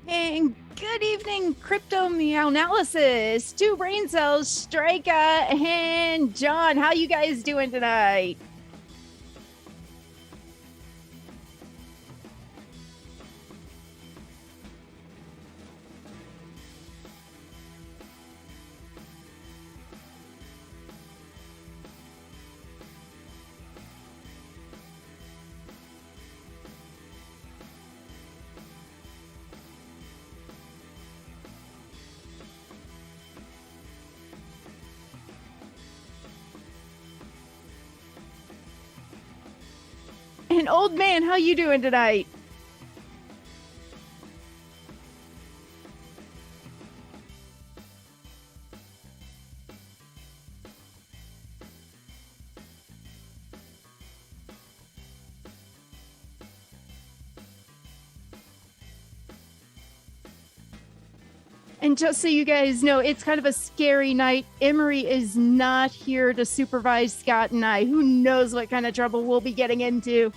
And good evening, Crypto Meow Analysis. Two brain cells, Strika and John. How you guys doing tonight? And old man, how you doing tonight? And just so you guys know, it's kind of a scary night. Emery is not here to supervise Scott and I. Who knows what kind of trouble we'll be getting into?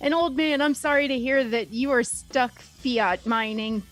And old man, I'm sorry to hear that you are stuck fiat mining.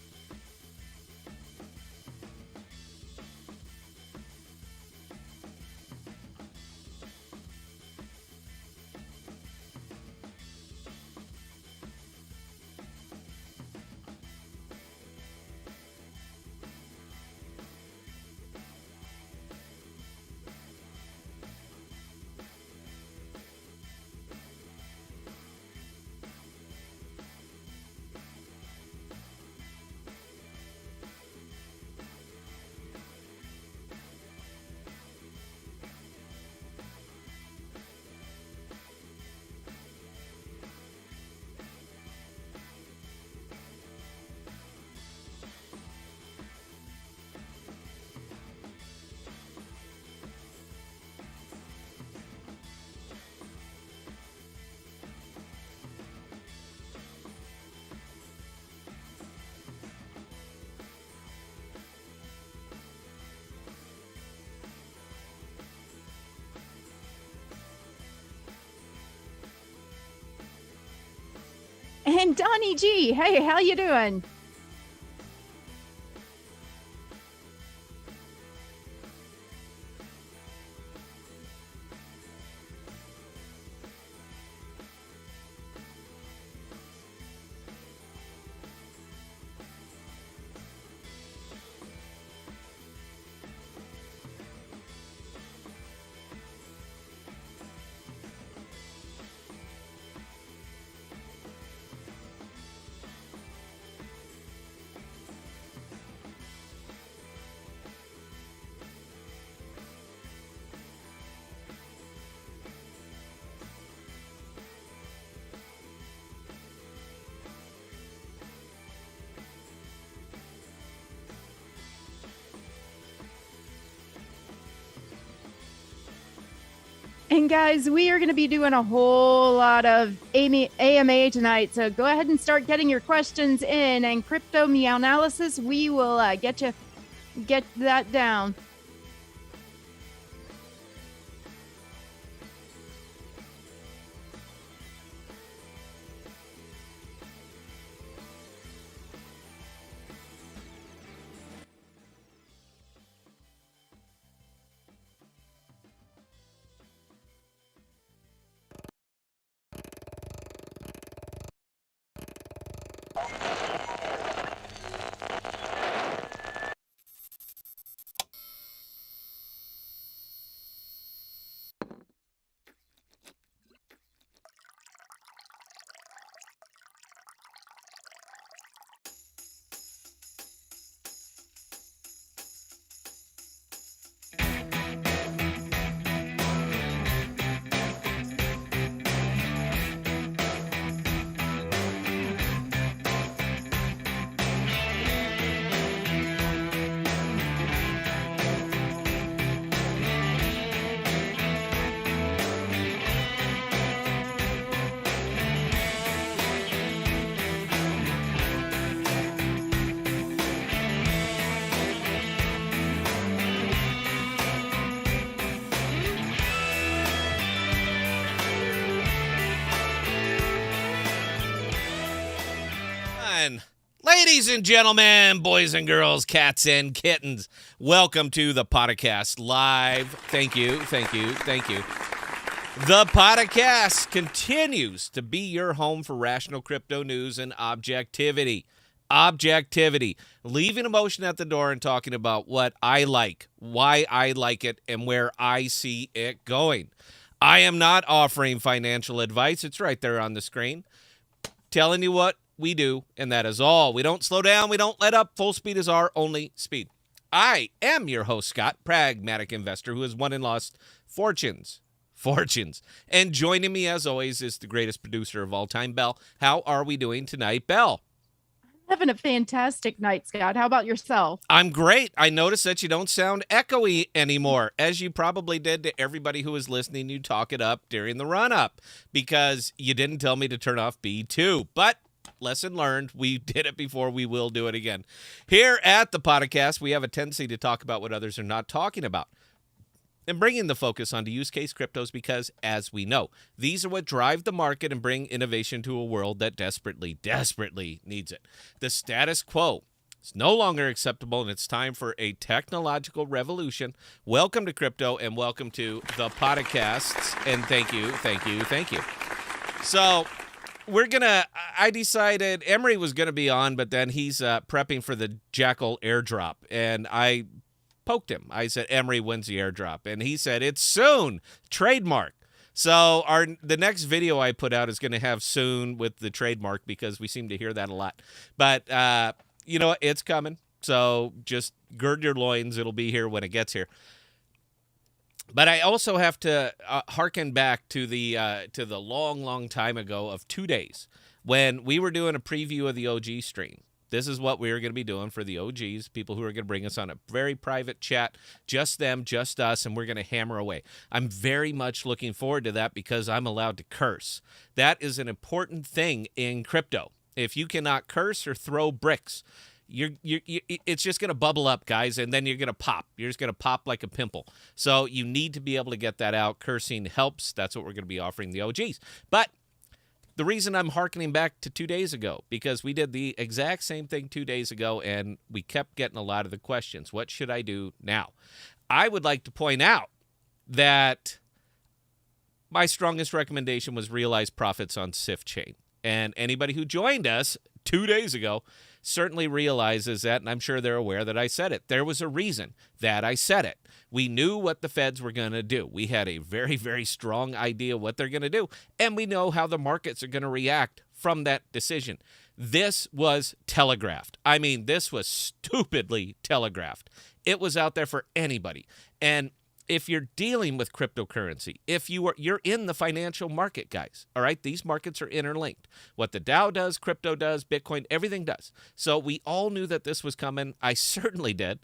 And Donnie G, hey, how you doing? And guys, we are going to be doing a whole lot of AMA tonight. So go ahead and start getting your questions in. And Crypto Meow Analysis, we will get that down. on. Ladies and gentlemen, boys and girls, cats and kittens, welcome to the Podcast Live. Thank you. The Podcast continues to be your home for rational crypto news and objectivity. Leaving emotion at the door and talking about what I like, why I like it, and where I see it going. I am not offering financial advice. It's right there on the screen. Telling you what we do, and that is all. We don't slow down. We don't let up. Full speed is our only speed. I am your host, Scott, pragmatic investor who has won and lost fortunes. And joining me, as always, is the greatest producer of all time, Belle. How are we doing tonight, Belle? Having a fantastic night, Scott. How about yourself? I'm great. I noticed that you don't sound echoey anymore, as you probably did to everybody who was listening. You talk it up during the run-up because you didn't tell me to turn off B2. But lesson learned. We did it before. We will do it again. Here at the podcast, we have a tendency to talk about what others are not talking about and bringing the focus onto use case cryptos because, as we know, these are what drive the market and bring innovation to a world that desperately needs it. The status quo is no longer acceptable, and it's time for a technological revolution. Welcome to crypto, and welcome to the Podocasts, and thank you. So I decided Emery was going to be on, but then he's prepping for the Jackal airdrop, and I poked him. I said, Emery, when's the airdrop? And he said, it's soon. Trademark. So the next video I put out is going to have soon with the trademark because we seem to hear that a lot. But you know what? It's coming. So just gird your loins. It'll be here when it gets here. But I also have to hearken back to the long time ago of 2 days when we were doing a preview of the OG stream. This is what we are going to be doing for the OGs, people who are going to bring us on a very private chat, just them, just us, and we're going to hammer away. I'm very much looking forward to that because I'm allowed to curse. That is an important thing in crypto. If you cannot curse or throw bricks, it's just going to bubble up, guys, and then you're going to pop. You're just going to pop like a pimple. So you need to be able to get that out. Cursing helps. That's what we're going to be offering the OGs. But the reason I'm hearkening back to 2 days ago, because we did the exact same thing 2 days ago, and we kept getting a lot of the questions. What should I do now? I would like to point out that my strongest recommendation was realize profits on SIF chain. And anybody who joined us 2 days ago certainly realizes that, and I'm sure they're aware that I said it. There was a reason that I said it. We knew what the feds were going to do. We had a very, very strong idea what they're going to do, and we know how the markets are going to react from that decision. This was telegraphed. I mean, this was stupidly telegraphed. It was out there for anybody. And if you're dealing with cryptocurrency, if you're in the financial market, guys, all right, these markets are interlinked. What the Dow does, crypto does, Bitcoin, everything does. So we all knew that this was coming. I certainly did.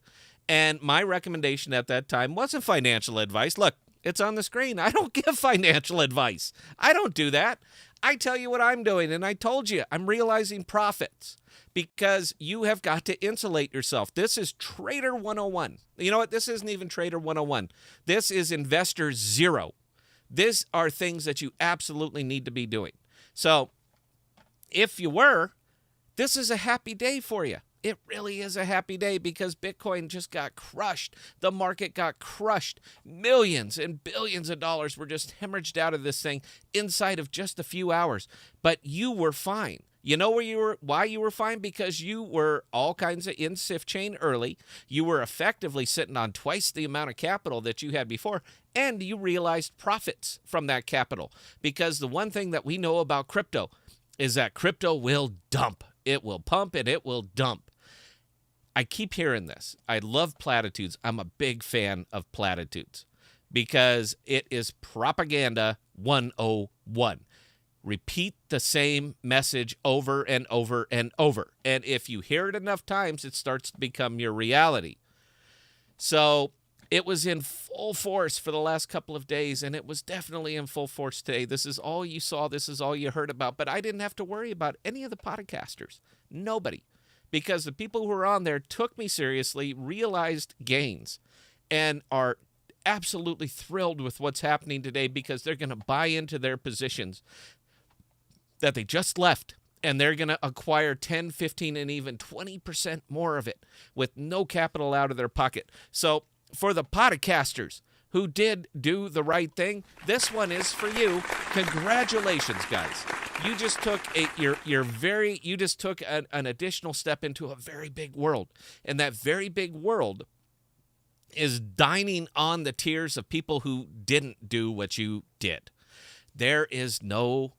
And my recommendation at that time wasn't financial advice. Look, it's on the screen. I don't give financial advice. I don't do that. I tell you what I'm doing, and I told you I'm realizing profits because you have got to insulate yourself. This is Trader 101. You know what? This isn't even Trader 101. This is Investor Zero. These are things that you absolutely need to be doing. So if you were, this is a happy day for you. It really is a happy day because Bitcoin just got crushed. The market got crushed. Millions and billions of dollars were just hemorrhaged out of this thing inside of just a few hours. But you were fine. You know why you were fine? Because you were all kinds of in SIF chain early. You were effectively sitting on twice the amount of capital that you had before, and you realized profits from that capital. Because the one thing that we know about crypto is that crypto will dump. It will pump and it will dump. I keep hearing this. I love platitudes. I'm a big fan of platitudes because it is propaganda 101. Repeat the same message over and over and over. And if you hear it enough times, it starts to become your reality. So it was in full force for the last couple of days, and it was definitely in full force today. This is all you saw. This is all you heard about. But I didn't have to worry about any of the podcasters. Nobody. Because the people who were on there took me seriously, realized gains, and are absolutely thrilled with what's happening today because they're going to buy into their positions that they just left and they're going to acquire 10, 15, and even 20% more of it with no capital out of their pocket. So for the Podocasters who did do the right thing, this one is for you. Congratulations, guys. You just took an additional step into a very big world. And that very big world is dining on the tears of people who didn't do what you did. There is no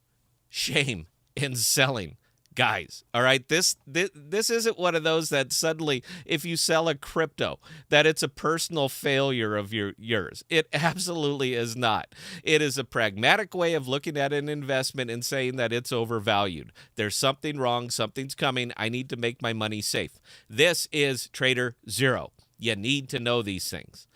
shame in selling, guys. All right, this isn't one of those that suddenly, if you sell a crypto, that it's a personal failure of yours. It absolutely is not. It is a pragmatic way of looking at an investment and saying that it's overvalued. There's something wrong. Something's coming. I need to make my money safe. This is Trader Zero. You need to know these things.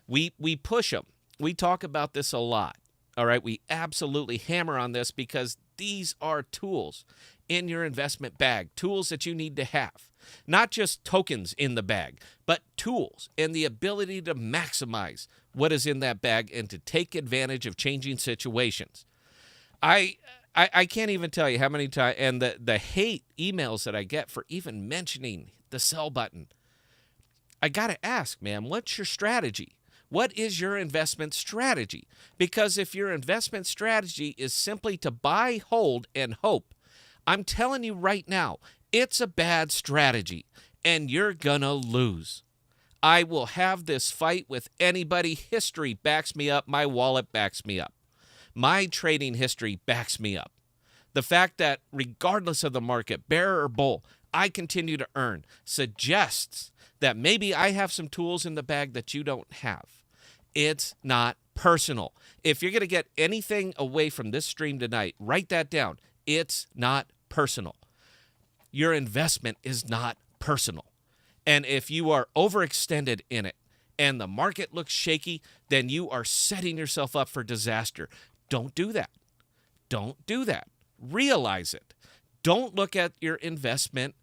We push them. We talk about this a lot. All right, we absolutely hammer on this because these are tools in your investment bag, tools that you need to have. Not just tokens in the bag, but tools and the ability to maximize what is in that bag and to take advantage of changing situations. I can't even tell you how many times, and the hate emails that I get for even mentioning the sell button. I got to ask, man, what's your strategy? What is your investment strategy? Because if your investment strategy is simply to buy, hold, and hope, I'm telling you right now, it's a bad strategy, and you're gonna lose. I will have this fight with anybody. History backs me up. My wallet backs me up. My trading history backs me up. The fact that regardless of the market, bear or bull, I continue to earn suggests that maybe I have some tools in the bag that you don't have. It's not personal. If you're going to get anything away from this stream tonight, write that down. It's not personal. Your investment is not personal. And if you are overextended in it and the market looks shaky, then you are setting yourself up for disaster. Don't do that. Don't do that. Realize it. Don't look at your investment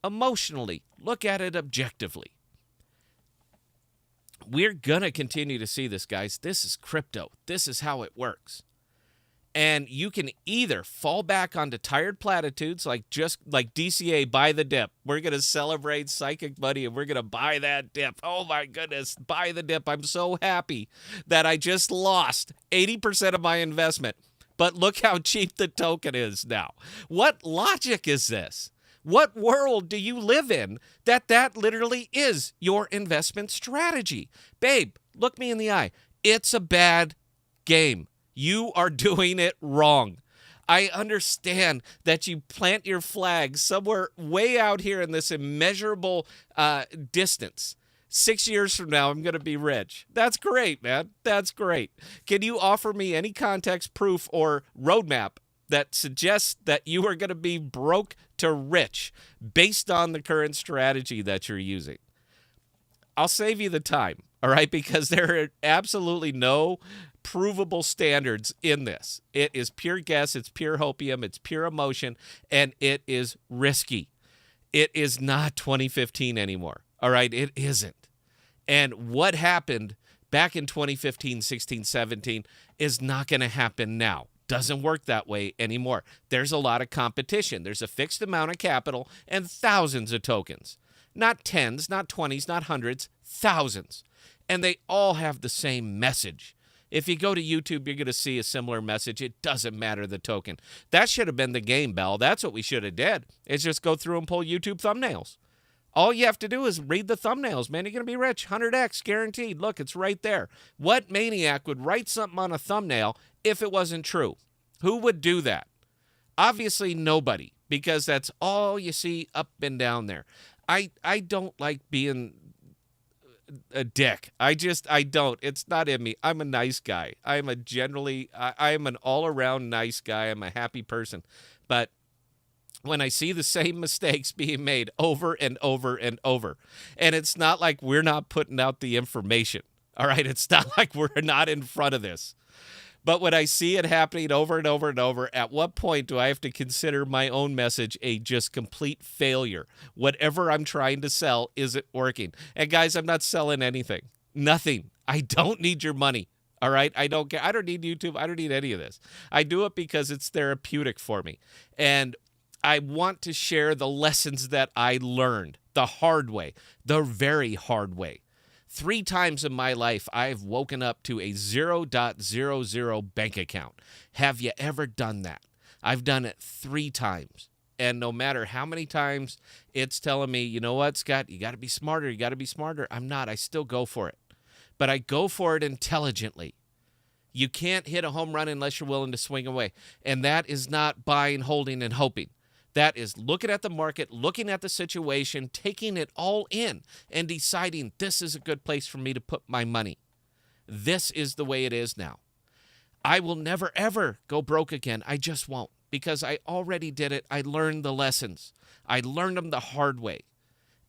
emotionally. Look at it objectively. We're going to continue to see this, guys. This is crypto. This is how it works. And you can either fall back onto tired platitudes like DCA, buy the dip. We're going to celebrate psychic money and we're going to buy that dip. Oh my goodness, buy the dip. I'm so happy that I just lost 80% of my investment. But look how cheap the token is now. What logic is this? What world do you live in that literally is your investment strategy? Babe, look me in the eye. It's a bad game. You are doing it wrong. I understand that you plant your flag somewhere way out here in this immeasurable distance. 6 years from now, I'm going to be rich. That's great, man. That's great. Can you offer me any context, proof, or roadmap that suggests that you are going to be broke to rich based on the current strategy that you're using? I'll save you the time, all right? Because there are absolutely no provable standards in this. It is pure guess, it's pure hopium, it's pure emotion, and it is risky. It is not 2015 anymore, all right? It isn't. And what happened back in 2015, 16, 17 is not going to happen now. Doesn't work that way anymore. There's a lot of competition. There's a fixed amount of capital and thousands of tokens. Not tens, not 20s, not hundreds, thousands. And they all have the same message. If you go to YouTube, you're going to see a similar message. It doesn't matter the token. That should have been the game, Bell. That's what we should have did, is just go through and pull YouTube thumbnails. All you have to do is read the thumbnails, man. You're going to be rich. 100x guaranteed. Look, it's right there. What maniac would write something on a thumbnail if it wasn't true? Who would do that? Obviously nobody, because that's all you see up and down there. I don't like being a dick. I don't. It's not in me. I'm a nice guy. I'm an all-around nice guy. I'm a happy person. But when I see the same mistakes being made over and over and over, and it's not like we're not putting out the information, all right? It's not like we're not in front of this. But when I see it happening over and over and over, at what point do I have to consider my own message a just complete failure? Whatever I'm trying to sell isn't working. And guys, I'm not selling anything. Nothing. I don't need your money. All right? I don't care. I don't need YouTube. I don't need any of this. I do it because it's therapeutic for me. And I want to share the lessons that I learned the hard way, the very hard way. 3 times in my life, I've woken up to a 0.00 bank account. Have you ever done that? I've done it 3 times. And no matter how many times it's telling me, you know what, Scott, you got to be smarter, you got to be smarter. I'm not. I still go for it. But I go for it intelligently. You can't hit a home run unless you're willing to swing away. And that is not buying, holding, and hoping. That is looking at the market, looking at the situation, taking it all in, and deciding this is a good place for me to put my money. This is the way it is now. I will never, ever go broke again. I just won't, because I already did it. I learned the lessons. I learned them the hard way.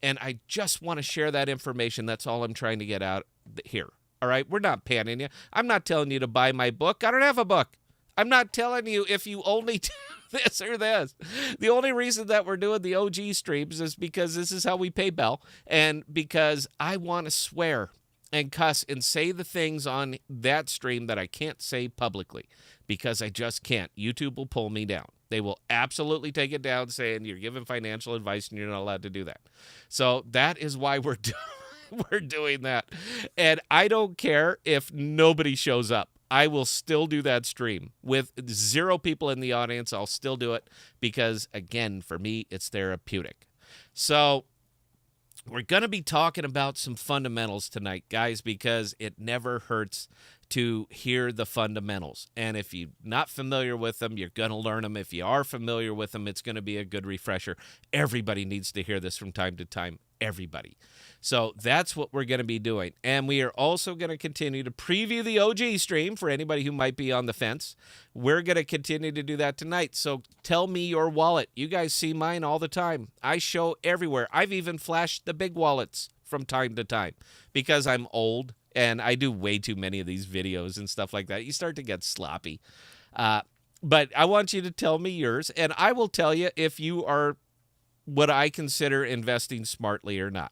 And I just want to share that information. That's all I'm trying to get out here. All right? We're not panning you. I'm not telling you to buy my book. I don't have a book. I'm not telling you if you only do this or this. The only reason that we're doing the OG streams is because this is how we pay Bell, and because I want to swear and cuss and say the things on that stream that I can't say publicly, because I just can't. YouTube will pull me down. They will absolutely take it down, saying you're giving financial advice and you're not allowed to do that. So that is why we're doing that. And I don't care if nobody shows up. I will still do that stream. With 0 people in the audience, I'll still do it because, again, for me, it's therapeutic. So we're going to be talking about some fundamentals tonight, guys, because it never hurts to hear the fundamentals. And if you're not familiar with them, you're going to learn them. If you are familiar with them, it's going to be a good refresher. Everybody needs to hear this from time to time. Everybody. So that's what we're going to be doing. And we are also going to continue to preview the OG stream for anybody who might be on the fence. We're going to continue to do that tonight. So tell me your wallet. You guys see mine all the time. I show everywhere. I've even flashed the big wallets from time to time because I'm old and I do way too many of these videos and stuff like that. You start to get sloppy. But I want you to tell me yours, and I will tell you if you are what I consider investing smartly or not.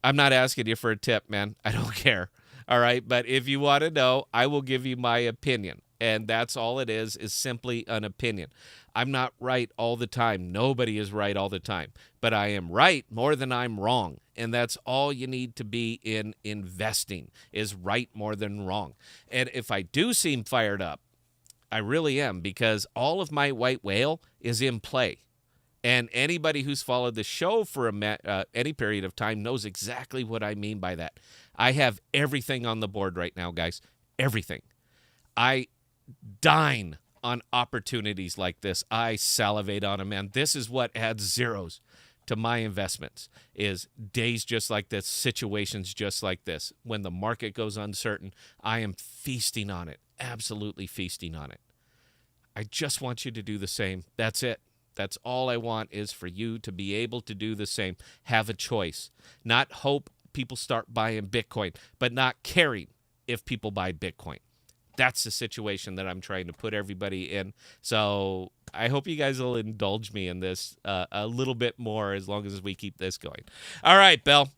I'm not asking you for a tip, man. I don't care. All right. But if you want to know, I will give you my opinion. And that's all it is simply an opinion. I'm not right all the time. Nobody is right all the time. But I am right more than I'm wrong. And that's all you need to be in investing, is right more than wrong. And if I do seem fired up, I really am, because all of my white whale is in play. And anybody who's followed the show for any period of time knows exactly what I mean by that. I have everything on the board right now, guys. Everything. I dine on opportunities like this. I salivate on them, and this is what adds zeros to my investments, is days just like this, situations just like this. When the market goes uncertain, I am feasting on it, absolutely feasting on it. I just want you to do the same. That's it. That's all I want, is for you to be able to do the same. Have a choice. Not hope people start buying Bitcoin, but not caring if people buy Bitcoin. That's the situation that I'm trying to put everybody in. So I hope you guys will indulge me in this a little bit more as long as we keep this going. All right, Belle.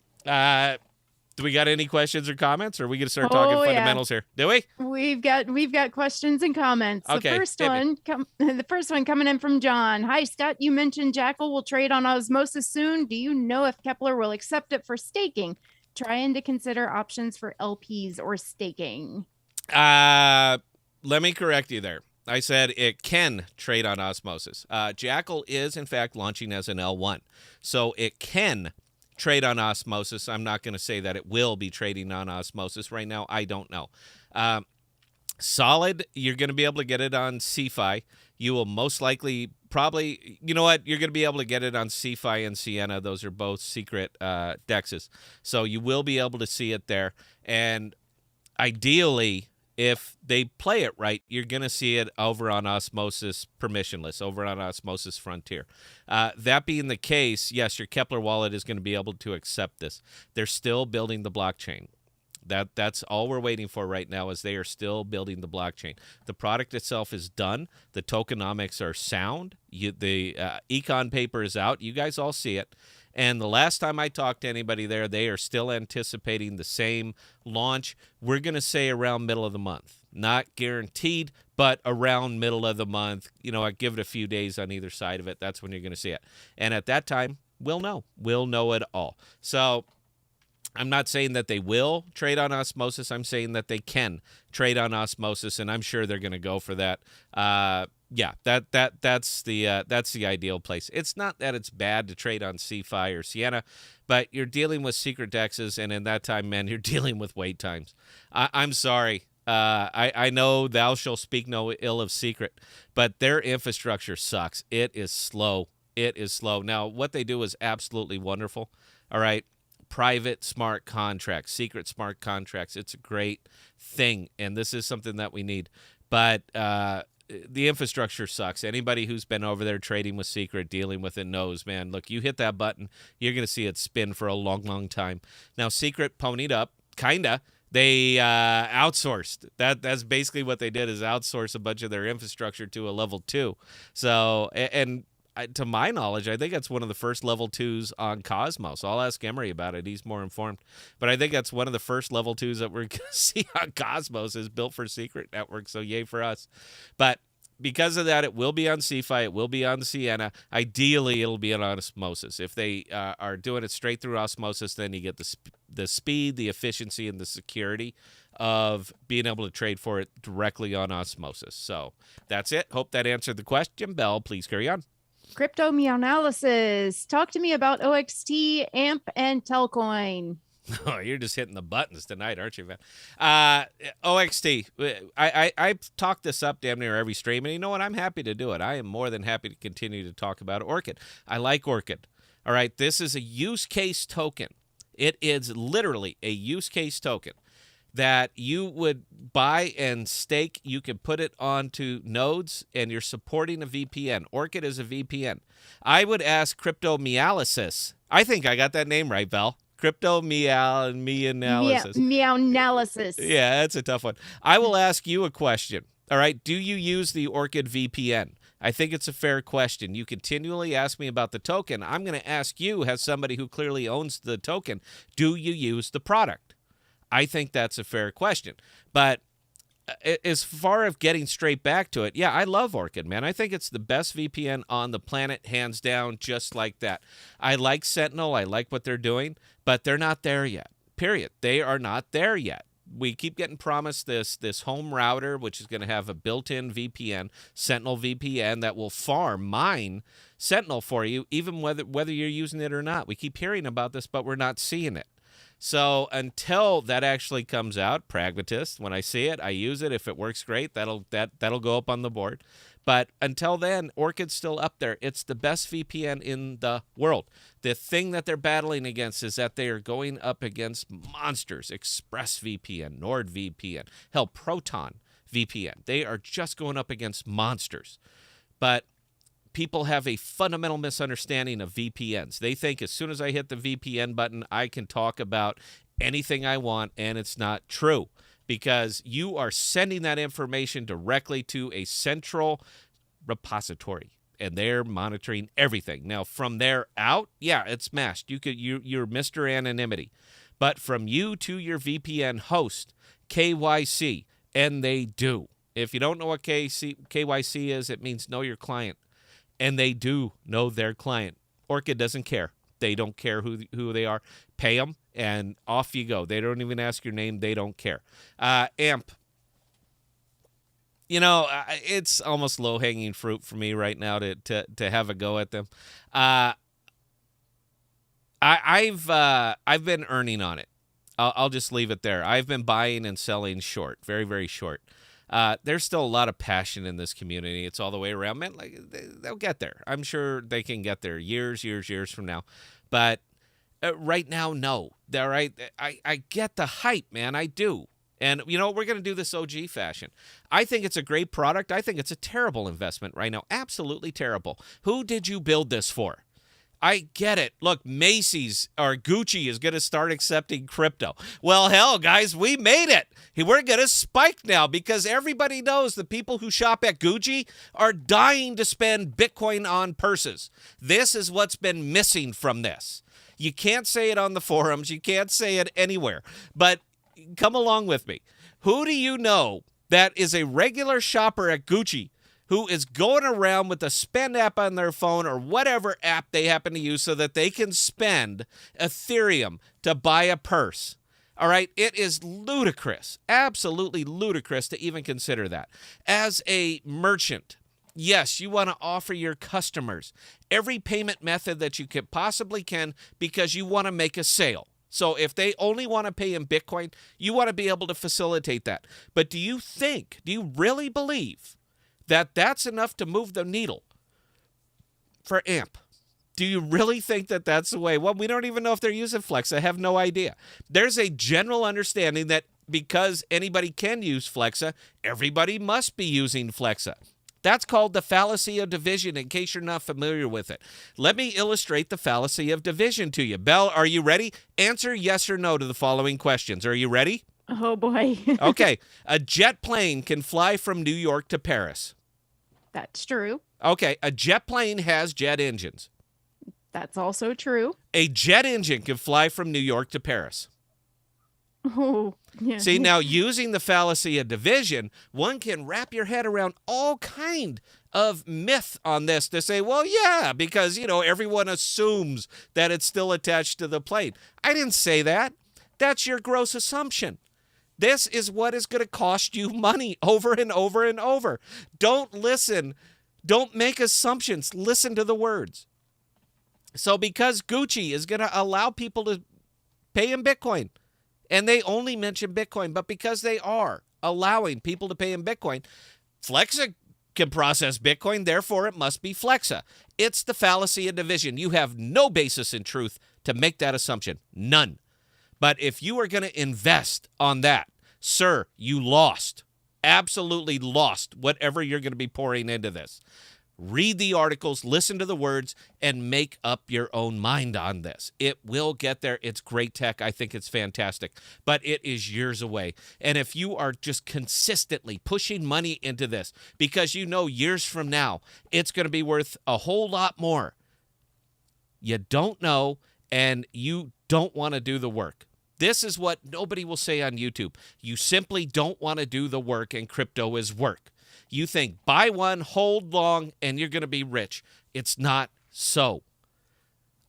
Do we got any questions or comments, or are we going to start talking fundamentals here? Do we? We've got questions and comments. Okay, the first one coming in from John. Hi, Scott. You mentioned Jackal will trade on osmosis soon. Do you know if Kepler will accept it for staking? Trying to consider options for LPs or staking. Let me correct you there. I said it can trade on osmosis. Jackal is, in fact, launching as an L1. So it can trade on osmosis. I'm not going to say that it will be trading on osmosis right now. I don't know. Solid, you're going to be able to get it on CFI. You will most likely probably, you know what, you're going to be able to get it on CFI and Sienna. Those are both secret dexes. So you will be able to see it there. And ideally, if they play it right, you're going to see it over on Osmosis permissionless, over on Osmosis Frontier. That being the case, yes, your Kepler wallet is going to be able to accept this. They're still building the blockchain. That's all we're waiting for right now, is they are still building the blockchain. The product itself is done. The tokenomics are sound. The econ paper is out. You guys all see it. And the last time I talked to anybody there, they are still anticipating the same launch. We're going to say around middle of the month. Not guaranteed, but around middle of the month. I give it a few days on either side of it. That's when you're going to see it. And at that time, we'll know. We'll know it all. So I'm not saying that they will trade on osmosis. I'm saying that they can trade on osmosis, and I'm sure they're going to go for that. That's the ideal place. It's not that it's bad to trade on C-Fi or Sienna, but you're dealing with secret dexes, and in that time, man, you're dealing with wait times. I'm sorry. I know thou shalt speak no ill of secret, but their infrastructure sucks. It is slow. It is slow. Now, what they do is absolutely wonderful. All right. Private smart contracts, secret smart contracts. It's a great thing, and this is something that we need. But the infrastructure sucks. Anybody who's been over there trading with secret, dealing with it knows, man, look, you hit that button, you're going to see it spin for a long, long time. Now, secret ponied up, kind of. They outsourced. That's basically what they did, is outsource a bunch of their infrastructure to a level 2. So, and to my knowledge, I think that's one of the first level 2s on Cosmos. I'll ask Emery about it. He's more informed. But I think that's one of the first level 2s that we're going to see on Cosmos, is built for Secret Network. So yay for us. But because of that, it will be on C-Fi. It will be on Sienna. Ideally, it'll be on Osmosis. If they are doing it straight through Osmosis, then you get the speed, the efficiency, and the security of being able to trade for it directly on Osmosis. So that's it. Hope that answered the question. Belle, please carry on. Crypto Meownalysis. Talk to me about OXT, AMP, and Telcoin. Oh, you're just hitting the buttons tonight, aren't you, man? OXT. I've talked this up damn near every stream, and you know what? I'm happy to do it. I am more than happy to continue to talk about Orchid. I like Orchid. All right, this is a use case token. It is literally a use case token that you would buy and stake. You can put it onto nodes, and you're supporting a VPN. Orchid is a VPN. I would ask Crypto Meownalysis. I think I got that name right, Val. Crypto Meownalysis. Meownalysis. Yeah, that's a tough one. I will ask you a question. All right, do you use the Orchid VPN? I think it's a fair question. You continually ask me about the token. I'm going to ask you, as somebody who clearly owns the token, do you use the product? I think that's a fair question. But as far as getting straight back to it, yeah, I love Orchid, man. I think it's the best VPN on the planet, hands down, just like that. I like Sentinel. I like what they're doing, but they're not there yet, period. They are not there yet. We keep getting promised this home router, which is going to have a built-in VPN, Sentinel VPN, that will mine Sentinel for you, even whether you're using it or not. We keep hearing about this, but we're not seeing it. So until that actually comes out, pragmatist, when I see it, I use it. If it works great, that'll go up on the board. But until then, Orchid's still up there. It's the best VPN in the world. The thing that they're battling against is that they are going up against monsters. ExpressVPN, NordVPN, hell, Proton VPN. They are just going up against monsters. But people have a fundamental misunderstanding of VPNs. They think as soon as I hit the VPN button, I can talk about anything I want, and it's not true, because you are sending that information directly to a central repository, and they're monitoring everything. Now, from there out, yeah, it's masked. You're Mr. Anonymity. But from you to your VPN host, KYC, and they do. If you don't know what KYC is, it means know your client. And they do know their client. Orchid doesn't care. They don't care who they are. Pay them, and off you go. They don't even ask your name. They don't care. AMP. It's almost low-hanging fruit for me right now to have a go at them. I've been earning on it. I'll just leave it there. I've been buying and selling short, very, very short. There's still a lot of passion in this community. It's all the way around. Man, they'll get there. I'm sure they can get there years from now. But right now, no. All right, I get the hype, man. I do. And, we're going to do this OG fashion. I think it's a great product. I think it's a terrible investment right now. Absolutely terrible. Who did you build this for? I get it. Look, Macy's or Gucci is going to start accepting crypto. Well, hell, guys, we made it. We're going to spike now because everybody knows the people who shop at Gucci are dying to spend Bitcoin on purses. This is what's been missing from this. You can't say it on the forums. You can't say it anywhere. But come along with me. Who do you know that is a regular shopper at Gucci who is going around with a spend app on their phone or whatever app they happen to use so that they can spend Ethereum to buy a purse? All right, it is ludicrous, absolutely ludicrous to even consider that. As a merchant, yes, you want to offer your customers every payment method that you possibly can because you want to make a sale. So if they only want to pay in Bitcoin, you want to be able to facilitate that. But do you really believe that that's enough to move the needle for AMP? Do you really think that that's the way? Well, we don't even know if they're using Flex. I have no idea. There's a general understanding that because anybody can use Flexa, everybody must be using Flexa. That's called the fallacy of division, in case you're not familiar with it. Let me illustrate the fallacy of division to you. Belle, are you ready? Answer yes or no to the following questions. Are you ready? Oh, boy. Okay. A jet plane can fly from New York to Paris. That's true. Okay. A jet plane has jet engines. That's also true. A jet engine can fly from New York to Paris. Oh, yeah. See, now using the fallacy of division, one can wrap your head around all kind of myth on this to say, well, yeah, because, everyone assumes that it's still attached to the plane. I didn't say that. That's your gross assumption. This is what is going to cost you money over and over and over. Don't listen. Don't make assumptions. Listen to the words. So because Gucci is going to allow people to pay in Bitcoin, and they only mention Bitcoin, but because they are allowing people to pay in Bitcoin, Flexa can process Bitcoin, therefore it must be Flexa. It's the fallacy of division. You have no basis in truth to make that assumption. None. But if you are going to invest on that, sir, you lost. Absolutely lost whatever you're going to be pouring into this. Read the articles, listen to the words, and make up your own mind on this. It will get there. It's great tech. I think it's fantastic, but it is years away. And if you are just consistently pushing money into this because years from now it's going to be worth a whole lot more, you don't know and you don't want to do the work. This is what nobody will say on YouTube. You simply don't want to do the work, and crypto is work. You think buy one, hold long, and you're going to be rich. It's not so.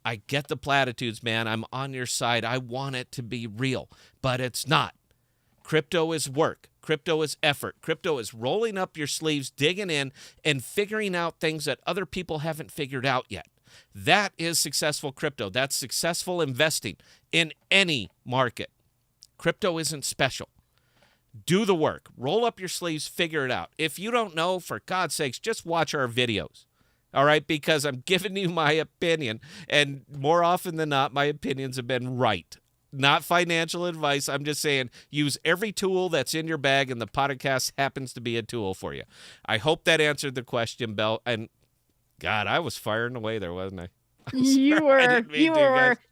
I get the platitudes, man. I'm on your side. I want it to be real, but it's not. Crypto is work. Crypto is effort. Crypto is rolling up your sleeves, digging in, and figuring out things that other people haven't figured out yet. That is successful crypto. That's successful investing in any market. Crypto isn't special. Do the work. Roll up your sleeves. Figure it out. If you don't know, for God's sakes, just watch our videos. All right? Because I'm giving you my opinion. And more often than not, my opinions have been right. Not financial advice. I'm just saying use every tool that's in your bag, and the podcast happens to be a tool for you. I hope that answered the question, Belle. And God, I was firing away there, wasn't I? You were. And,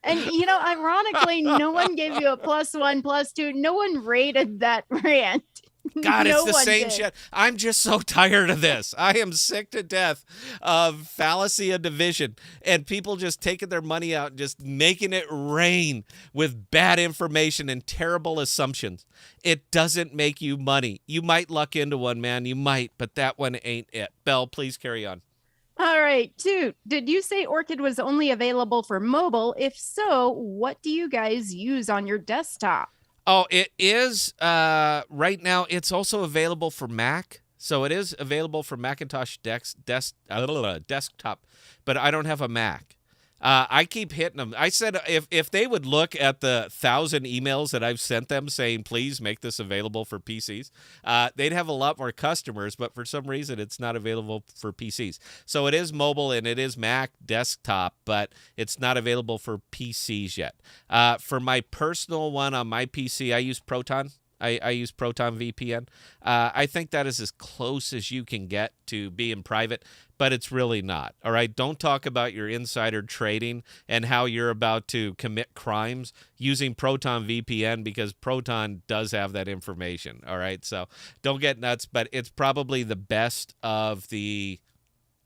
ironically, no one gave you a +1, +2. No one rated that rant. God, it's the same shit. I'm just so tired of this. I am sick to death of fallacy of division and people just taking their money out and just making it rain with bad information and terrible assumptions. It doesn't make you money. You might luck into one, man. You might, but that one ain't it. Belle, please carry on. All right, Toot, did you say Orchid was only available for mobile? If so, what do you guys use on your desktop? Oh, it is. Right now, it's also available for Mac. So it is available for Macintosh desktop, but I don't have a Mac. I keep hitting them. I said if they would look at the 1,000 emails that I've sent them saying, please make this available for PCs, they'd have a lot more customers, but for some reason it's not available for PCs. So it is mobile and it is Mac desktop, but it's not available for PCs yet. For my personal one on my PC, I use Proton. I use Proton VPN. I think that is as close as you can get to being private. but it's really not. All right, don't talk about your insider trading and how you're about to commit crimes using Proton VPN, because Proton does have that information. All right, so don't get nuts, but it's probably the best of the,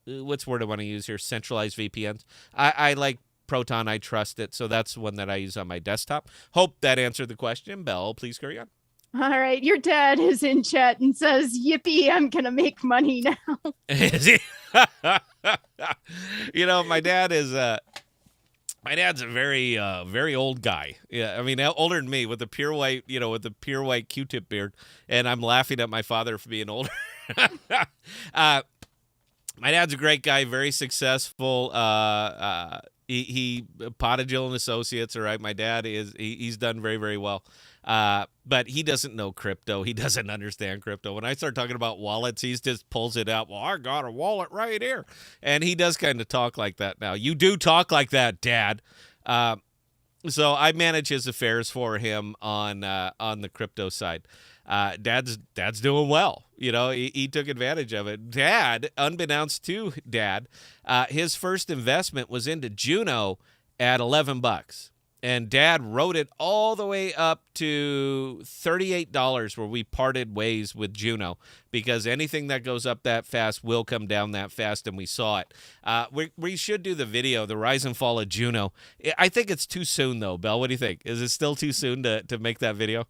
what's the word I want to use here, centralized VPNs. I like Proton. I trust it, so that's one that I use on my desktop. Hope that answered the question. Belle, please carry on. All right, your dad is in chat and says, "Yippee, I'm gonna make money now." Is he? My dad is my dad's a very very old guy. Yeah, I mean older than me, with the pure white, Q-tip beard, and I'm laughing at my father for being older. My dad's a great guy, very successful. He Podagill and Associates. All right, my dad he's done very, very well. But he doesn't know crypto. He doesn't understand crypto. When I start talking about wallets, he just pulls it out. Well, I got a wallet right here. And he does kind of talk like that now. You do talk like that, Dad. So I manage his affairs for him on the crypto side. Dad's doing well. He took advantage of it. Dad, unbeknownst to Dad, his first investment was into Juno at $11. And Dad rode it all the way up to $38, where we parted ways with Juno, because anything that goes up that fast will come down that fast, and we saw it. We should do the video, the rise and fall of Juno. I think it's too soon, though. Belle, what do you think? Is it still too soon to make that video?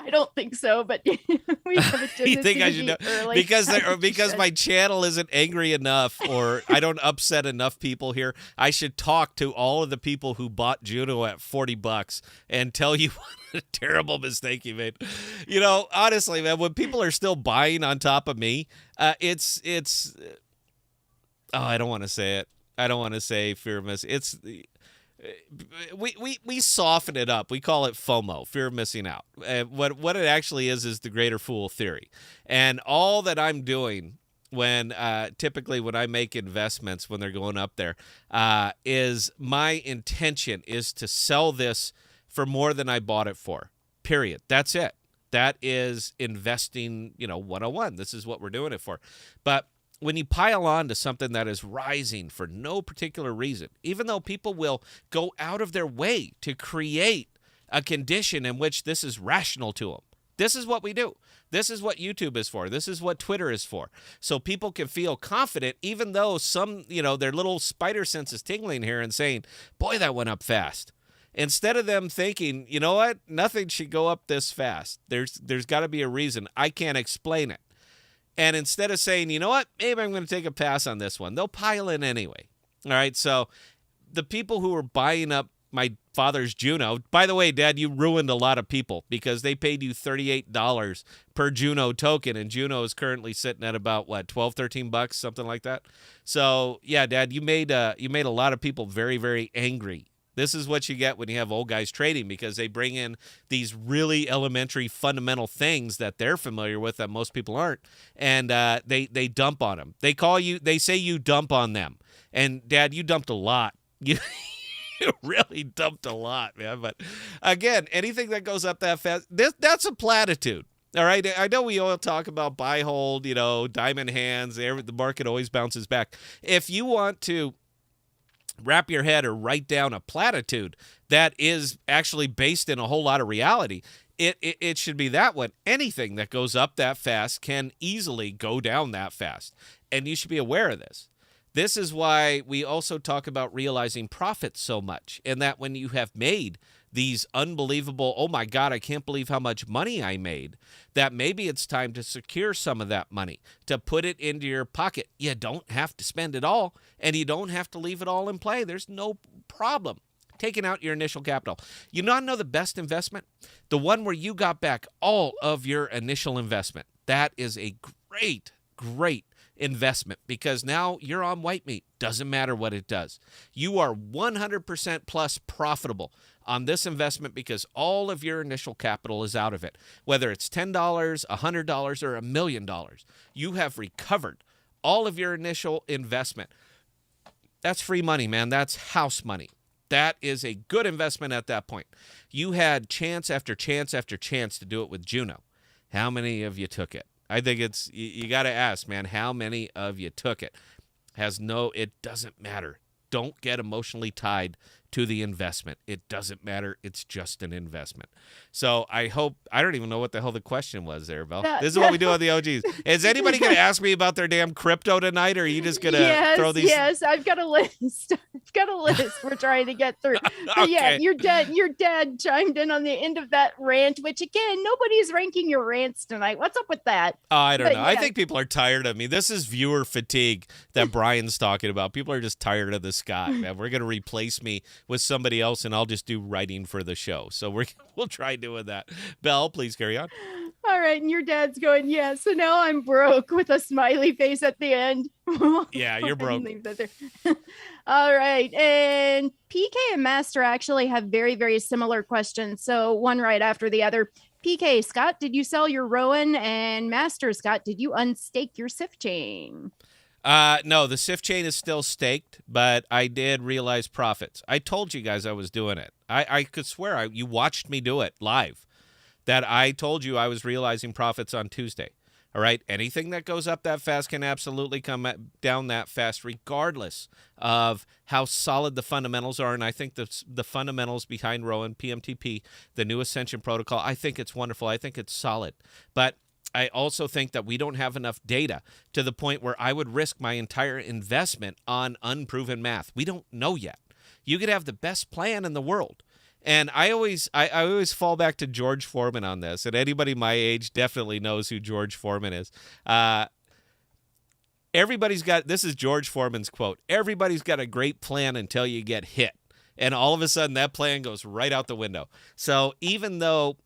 I don't think so, but we have a tendency you think I should know early. because my channel isn't angry enough, or I don't upset enough people here. I should talk to all of the people who bought Juno at $40 and tell you what a terrible mistake you made. Honestly, man, when people are still buying on top of me, it's I don't want to say it. I don't want to say fear of miss. It's we soften it up. We call it FOMO, fear of missing out. What it actually is the greater fool theory. And all that I'm doing when typically when I make investments, when they're going up there, is my intention is to sell this for more than I bought it for. Period. That's it. That is investing, 101. This is what we're doing it for. But when you pile on to something that is rising for no particular reason, even though people will go out of their way to create a condition in which this is rational to them. This is what we do. This is what YouTube is for. This is what Twitter is for. So people can feel confident, even though some, their little spider sense is tingling here and saying, boy, that went up fast. Instead of them thinking, you know what, nothing should go up this fast. There's got to be a reason. I can't explain it. And instead of saying, you know what, maybe I'm going to take a pass on this one, they'll pile in anyway. All right, so the people who are buying up my father's Juno, by the way, Dad, you ruined a lot of people because they paid you $38 per Juno token, and Juno is currently sitting at about, what, $12, $13, something like that. So, yeah, Dad, you made a lot of people very, very angry. This is what you get when you have old guys trading, because they bring in these really elementary fundamental things that they're familiar with that most people aren't, and they dump on them. They say you dump on them. And, Dad, you dumped a lot. You really dumped a lot, man. But, again, anything that goes up that fast, that's a platitude. All right, I know we all talk about buy, hold, diamond hands. The market always bounces back. If you want to wrap your head or write down a platitude that is actually based in a whole lot of reality, it should be that one. Anything that goes up that fast can easily go down that fast, and you should be aware of this. This is why we also talk about realizing profits so much, and that when you have made these unbelievable, oh my God, I can't believe how much money I made, that maybe it's time to secure some of that money, to put it into your pocket. You don't have to spend it all, and you don't have to leave it all in play. There's no problem taking out your initial capital. You want to know the best investment? The one where you got back all of your initial investment. That is a great, great investment, because now you're on white meat. Doesn't matter what it does. You are 100% plus profitable on this investment because all of your initial capital is out of it. Whether it's $10, $100, or $1 million, you have recovered all of your initial investment. That's free money, man. That's house money. That is a good investment at that point. You had chance after chance after chance to do it with Juno. How many of you took it? I think you got to ask, man, how many of you took it? It doesn't matter. Don't get emotionally tied to the investment. It doesn't matter. It's just an investment. So I don't even know what the hell the question was there, Belle. This is what we do on the OGs. Is anybody going to ask me about their damn crypto tonight, or are you just going to throw these? Yes, I've got a list. I've got a list we're trying to get through. But Okay. yeah, your dad chimed in on the end of that rant, which again, nobody's ranking your rants tonight. What's up with that? I don't know. Yeah. I think people are tired of me. This is viewer fatigue that Brian's talking about. People are just tired of the Scott, man. We're going to replace me with somebody else, and I'll just do writing for the show. So we'll try doing that. Belle, please carry on. All right, and your dad's going, yeah, so now I'm broke with a smiley face at the end. Yeah, you're broke. Leave that there. All right, and PK and Master actually have very, very similar questions, so one right after the other. PK, Scott, did you sell your Rowan? And Master, Scott, did you unstake your SIF chain? No, the SIF chain is still staked, but I did realize profits. I told you guys I was doing it. I could swear you watched me do it live. That I told you I was realizing profits on Tuesday. All right. Anything that goes up that fast can absolutely come down that fast, regardless of how solid the fundamentals are. And I think the fundamentals behind Rowan, PMTP, the new Ascension protocol, I think it's wonderful. I think it's solid. But I also think that we don't have enough data to the point where I would risk my entire investment on unproven math. We don't know yet. You could have the best plan in the world. And I always fall back to George Foreman on this, and anybody my age definitely knows who George Foreman is. This is George Foreman's quote, everybody's got a great plan until you get hit. And all of a sudden that plan goes right out the window. So even though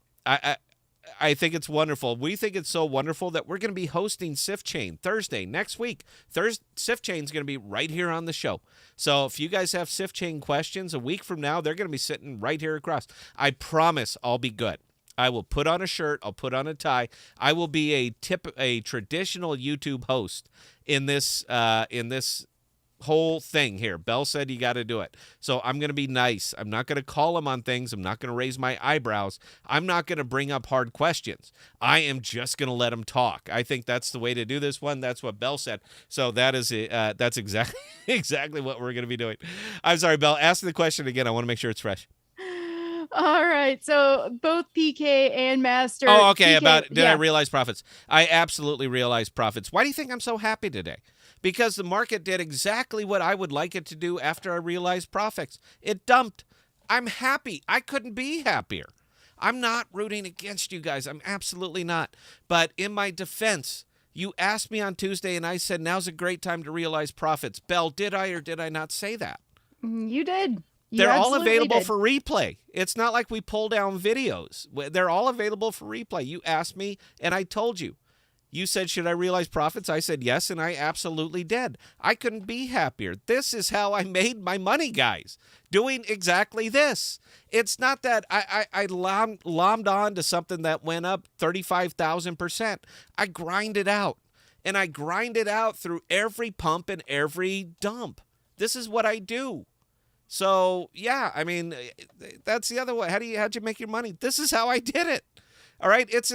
I think it's wonderful. We think it's so wonderful that we're going to be hosting SIF Chain Thursday next week. SIF Chain is going to be right here on the show. So if you guys have SIF Chain questions a week from now, they're going to be sitting right here across. I promise I'll be good. I will put on a shirt. I'll put on a tie. I will be a traditional YouTube host in this whole thing here. Belle said you got to do it. So I'm going to be nice. I'm not going to call him on things. I'm not going to raise my eyebrows. I'm not going to bring up hard questions. I am just going to let him talk. I think that's the way to do this one. That's what Belle said. So that's exactly what we're going to be doing. I'm sorry, Belle. Ask the question again. I want to make sure it's fresh. All right. So both PK and Master. Oh, okay. PK, Did I realize profits? I absolutely realized profits. Why do you think I'm so happy today? Because the market did exactly what I would like it to do after I realized profits. It dumped. I'm happy. I couldn't be happier. I'm not rooting against you guys. I'm absolutely not. But in my defense, you asked me on Tuesday, and I said, now's a great time to realize profits. Belle, did I or did I not say that? You did. They're all available for replay. It's not like we pull down videos. They're all available for replay. You asked me, and I told you. You said, should I realize profits? I said yes, and I absolutely did. I couldn't be happier. This is how I made my money, guys, doing exactly this. It's not that I lommed on to something that went up 35,000%. I grind it out, and I grind it out through every pump and every dump. This is what I do. So, yeah, I mean, that's the other way. How'd you make your money? This is how I did it. All right, it's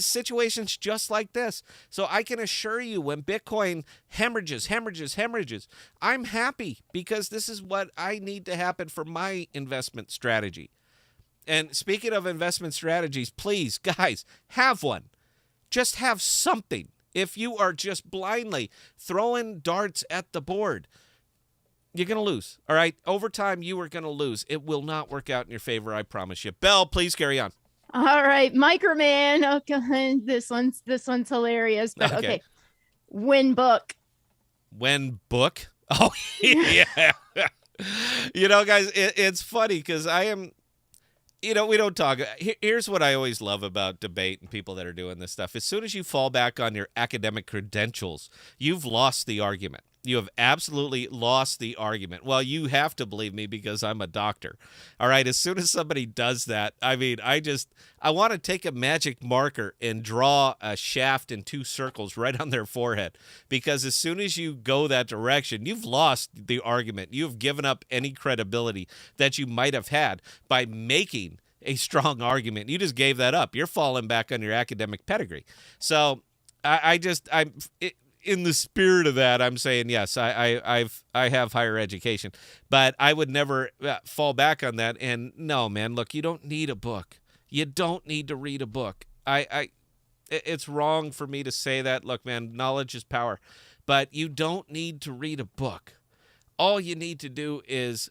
situations just like this. So I can assure you when Bitcoin hemorrhages, I'm happy because this is what I need to happen for my investment strategy. And speaking of investment strategies, please, guys, have one. Just have something. If you are just blindly throwing darts at the board, you're going to lose. All right, over time, you are going to lose. It will not work out in your favor, I promise you. Belle, please carry on. All right, Microman. Okay, this one's hilarious, but okay. When book. Oh, yeah. Guys, it's funny because I am, we don't talk. Here's what I always love about debate and people that are doing this stuff. As soon as you fall back on your academic credentials, you've lost the argument. You have absolutely lost the argument. Well, you have to believe me because I'm a doctor. All right, as soon as somebody does that, I mean, I want to take a magic marker and draw a shaft in 2 circles right on their forehead because as soon as you go that direction, you've lost the argument. You've given up any credibility that you might have had by making a strong argument. You just gave that up. You're falling back on your academic pedigree. So in the spirit of that, I'm saying yes. I have higher education, but I would never fall back on that. And no, man, look, you don't need a book. You don't need to read a book. It's wrong for me to say that. Look, man, knowledge is power, but you don't need to read a book. All you need to do is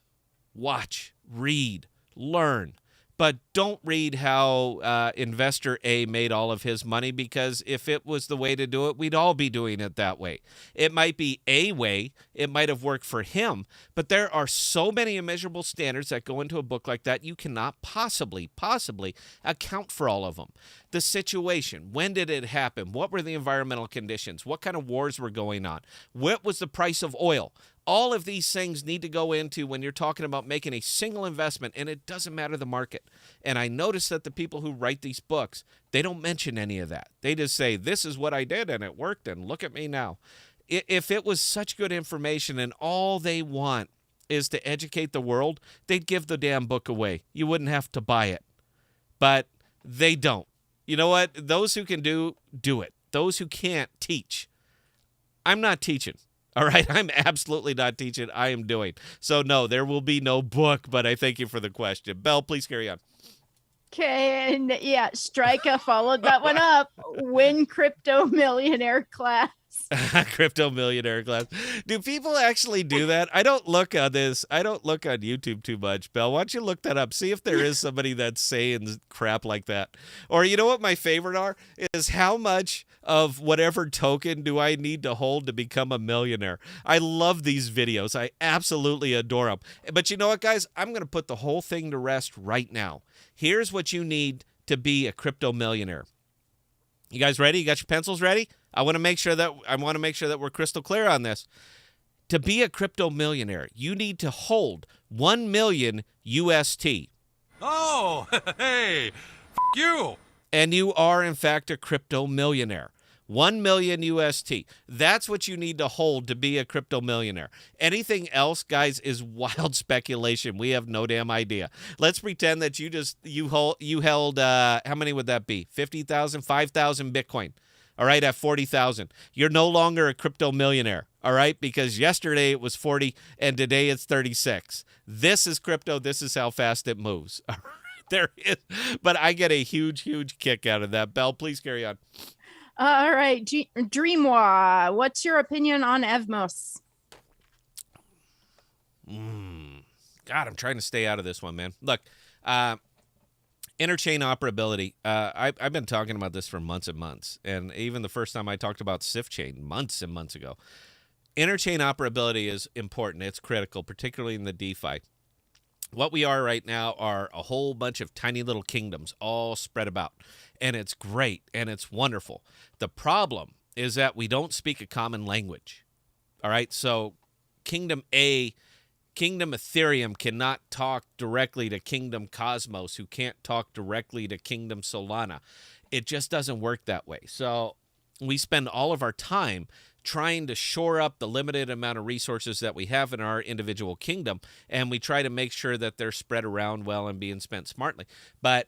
watch, read, learn. But don't read how investor A made all of his money, because if it was the way to do it, we'd all be doing it that way. It might be a way. It might have worked for him. But there are so many immeasurable standards that go into a book like that, you cannot possibly account for all of them. The situation, when did it happen? What were the environmental conditions? What kind of wars were going on? What was the price of oil? All of these things need to go into when you're talking about making a single investment, and it doesn't matter the market. And I notice that the people who write these books, they don't mention any of that. They just say, this is what I did, and it worked, and look at me now. If it was such good information and all they want is to educate the world, they'd give the damn book away. You wouldn't have to buy it. But they don't. You know what? Those who can do it. Those who can't, teach. I'm not teaching. All right, I'm absolutely not teaching. I am doing. So, no, there will be no book, but I thank you for the question. Belle, please carry on. Okay, and yeah, Strika followed that one up. Win crypto millionaire class. Crypto millionaire class. Do people actually do that? I don't look on this. I don't look on YouTube too much. Belle, why don't you look that up? See if there is somebody that's saying crap like that. Or you know what my favorite are? Is how much of whatever token do I need to hold to become a millionaire? I love these videos. I absolutely adore them. But you know what, guys? I'm going to put the whole thing to rest right now. Here's what you need to be a crypto millionaire. You guys ready? You got your pencils ready? I want to make sure that we're crystal clear on this. To be a crypto millionaire, you need to hold 1 million UST. Oh, hey, you. And you are, in fact, a crypto millionaire. 1 million UST. That's what you need to hold to be a crypto millionaire. Anything else, guys, is wild speculation. We have no damn idea. Let's pretend that you held how many would that be? 50,000, 5,000 Bitcoin. All right, at 40,000. You're no longer a crypto millionaire. All right, because yesterday it was 40 and today it's 36. This is crypto. This is how fast it moves. All right, there is. But I get a huge kick out of that. Belle, please carry on. All right, Dreamwa, what's your opinion on Evmos? God, I'm trying to stay out of this one, man. Look, interchain operability. I've been talking about this for months and months, and even the first time I talked about SIFT months and months ago. Interchain operability is important. It's critical, particularly in the DeFi. What we are right now are a whole bunch of tiny little kingdoms all spread about, and it's great, and it's wonderful. The problem is that we don't speak a common language, all right? So Kingdom Ethereum cannot talk directly to Kingdom Cosmos, who can't talk directly to Kingdom Solana. It just doesn't work that way. So we spend all of our time trying to shore up the limited amount of resources that we have in our individual kingdom, and we try to make sure that they're spread around well and being spent smartly. But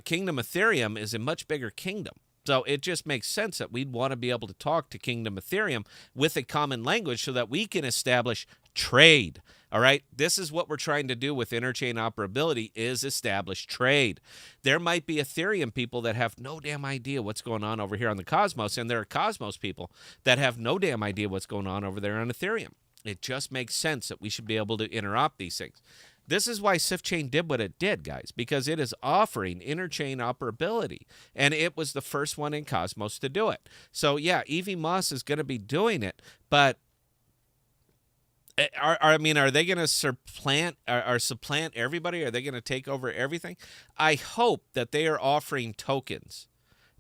Kingdom Ethereum is a much bigger kingdom. So it just makes sense that we'd want to be able to talk to Kingdom Ethereum with a common language so that we can establish trade. All right, this is what we're trying to do with interchain operability, is establish trade. There might be Ethereum people that have no damn idea what's going on over here on the Cosmos, and there are Cosmos people that have no damn idea what's going on over there on Ethereum. It just makes sense that we should be able to interop these things. This is why SIFT did what it did, guys, because it is offering interchain operability, and it was the first one in Cosmos to do it. So, yeah, Evie Moss is going to be doing it, but are they going to supplant everybody? Are they going to take over everything? I hope that they are offering tokens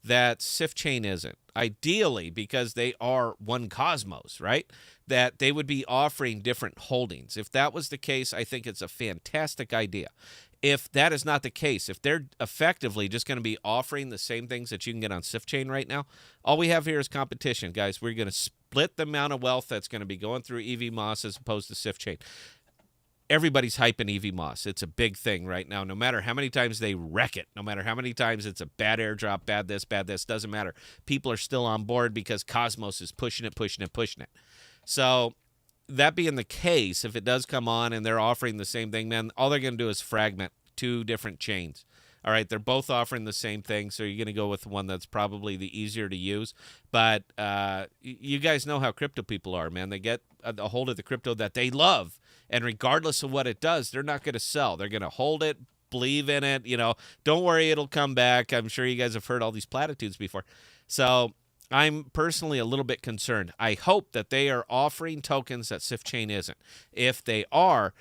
that SIFT isn't. Ideally, because they are one Cosmos, right? That they would be offering different holdings. If that was the case, I think it's a fantastic idea. If that is not the case, if they're effectively just going to be offering the same things that you can get on SIFT right now, all we have here is competition, guys. We're going to split the amount of wealth that's going to be going through EV Moss as opposed to SIFT. everybody's hyping EV Moss. It's a big thing right now. No matter how many times they wreck it, no matter how many times it's a bad airdrop, bad this, doesn't matter. People are still on board because Cosmos is pushing it. So that being the case, if it does come on and they're offering the same thing, man, all they're going to do is fragment two different chains. All right, they're both offering the same thing, so you're going to go with one that's probably the easier to use. But you guys know how crypto people are, man. They get a hold of the crypto that they love, and regardless of what it does, they're not going to sell. They're going to hold it, believe in it. Don't worry, it'll come back. I'm sure you guys have heard all these platitudes before. So I'm personally a little bit concerned. I hope that they are offering tokens that SwiftChain isn't. If they are,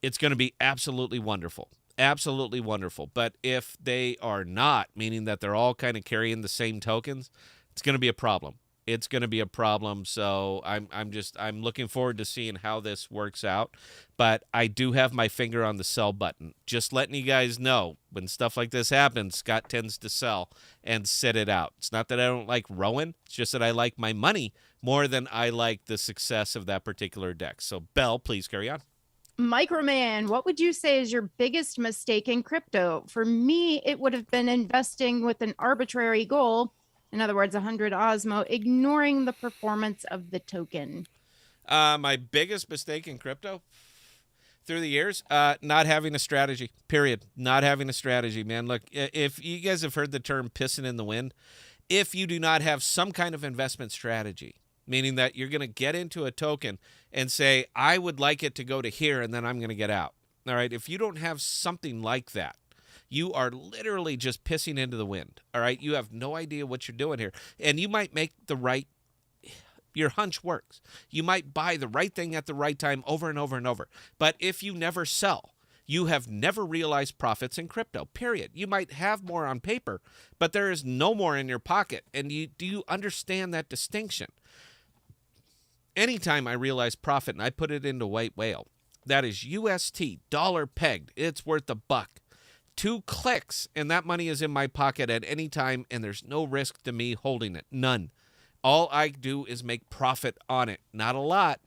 it's going to be absolutely wonderful. Absolutely wonderful. But if they are not, meaning that they're all kind of carrying the same tokens, it's going to be a problem. It's going to be a problem. So I'm looking forward to seeing how this works out. But I do have my finger on the sell button. Just letting you guys know, when stuff like this happens, Scott tends to sell and sit it out. It's not that I don't like Rowan. It's just that I like my money more than I like the success of that particular deck. So Belle, please carry on. Microman, what would you say is your biggest mistake in crypto? For me, it would have been investing with an arbitrary goal. In other words, 100 Osmo, ignoring the performance of the token. My biggest mistake in crypto through the years, not having a strategy, period. Not having a strategy, man. Look, if you guys have heard the term pissing in the wind, if you do not have some kind of investment strategy, meaning that you're going to get into a token and say, I would like it to go to here, and then I'm going to get out. All right, if you don't have something like that, you are literally just pissing into the wind. All right, you have no idea what you're doing here. And you might make your hunch works. You might buy the right thing at the right time over and over and over. But if you never sell, you have never realized profits in crypto, period. You might have more on paper, but there is no more in your pocket. And do you understand that distinction? Anytime I realize profit and I put it into white whale, that is UST, dollar pegged. It's worth $1. 2 clicks, and that money is in my pocket at any time, and there's no risk to me holding it. None. All I do is make profit on it. Not a lot,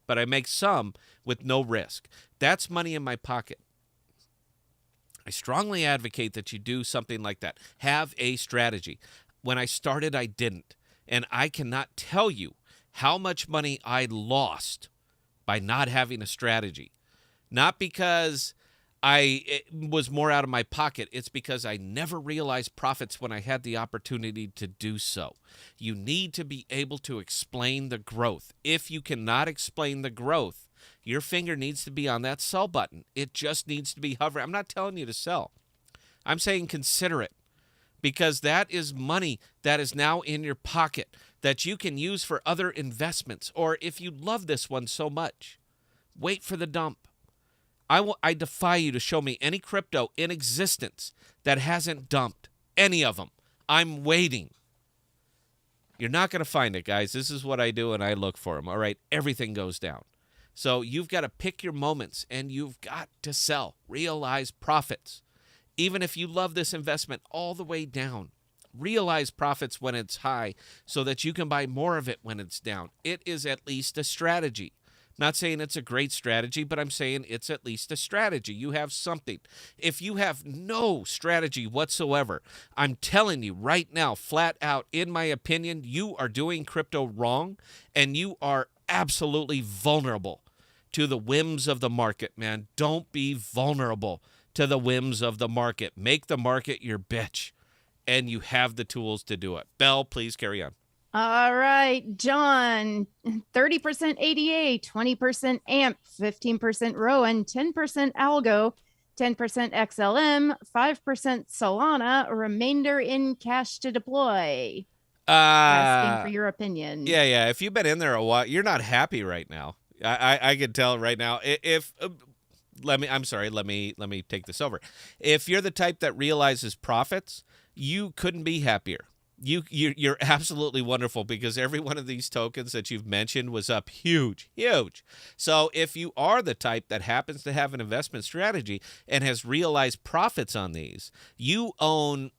but I make some with no risk. That's money in my pocket. I strongly advocate that you do something like that. Have a strategy. When I started, I didn't. And I cannot tell you how much money I lost by not having a strategy. Not because it was more out of my pocket. It's because I never realized profits when I had the opportunity to do so. You need to be able to explain the growth. If you cannot explain the growth, your finger needs to be on that sell button. It just needs to be hovering. I'm not telling you to sell. I'm saying consider it, because that is money that is now in your pocket that you can use for other investments. Or if you love this one so much, wait for the dump. I defy you to show me any crypto in existence that hasn't dumped. Any of them. I'm waiting. You're not going to find it, guys. This is what I do, and I look for them. All right? Everything goes down. So you've got to pick your moments, and you've got to sell. Realize profits. Even if you love this investment all the way down, realize profits when it's high so that you can buy more of it when it's down. It is at least a strategy. Not saying it's a great strategy, but I'm saying it's at least a strategy. You have something. If you have no strategy whatsoever, I'm telling you right now, flat out, in my opinion, you are doing crypto wrong, and you are absolutely vulnerable to the whims of the market, man. Don't be vulnerable to the whims of the market. Make the market your bitch, and you have the tools to do it. Belle, please carry on. All right, John, 30% ADA, 20% AMP, 15% Rowan, 10% Algo, 10% XLM, 5% Solana, remainder in cash to deploy. Asking for your opinion. Yeah. If you've been in there a while, you're not happy right now. I can tell right now. Let me take this over. If you're the type that realizes profits, you couldn't be happier. You're absolutely wonderful, because every one of these tokens that you've mentioned was up huge. So if you are the type that happens to have an investment strategy and has realized profits on these, you own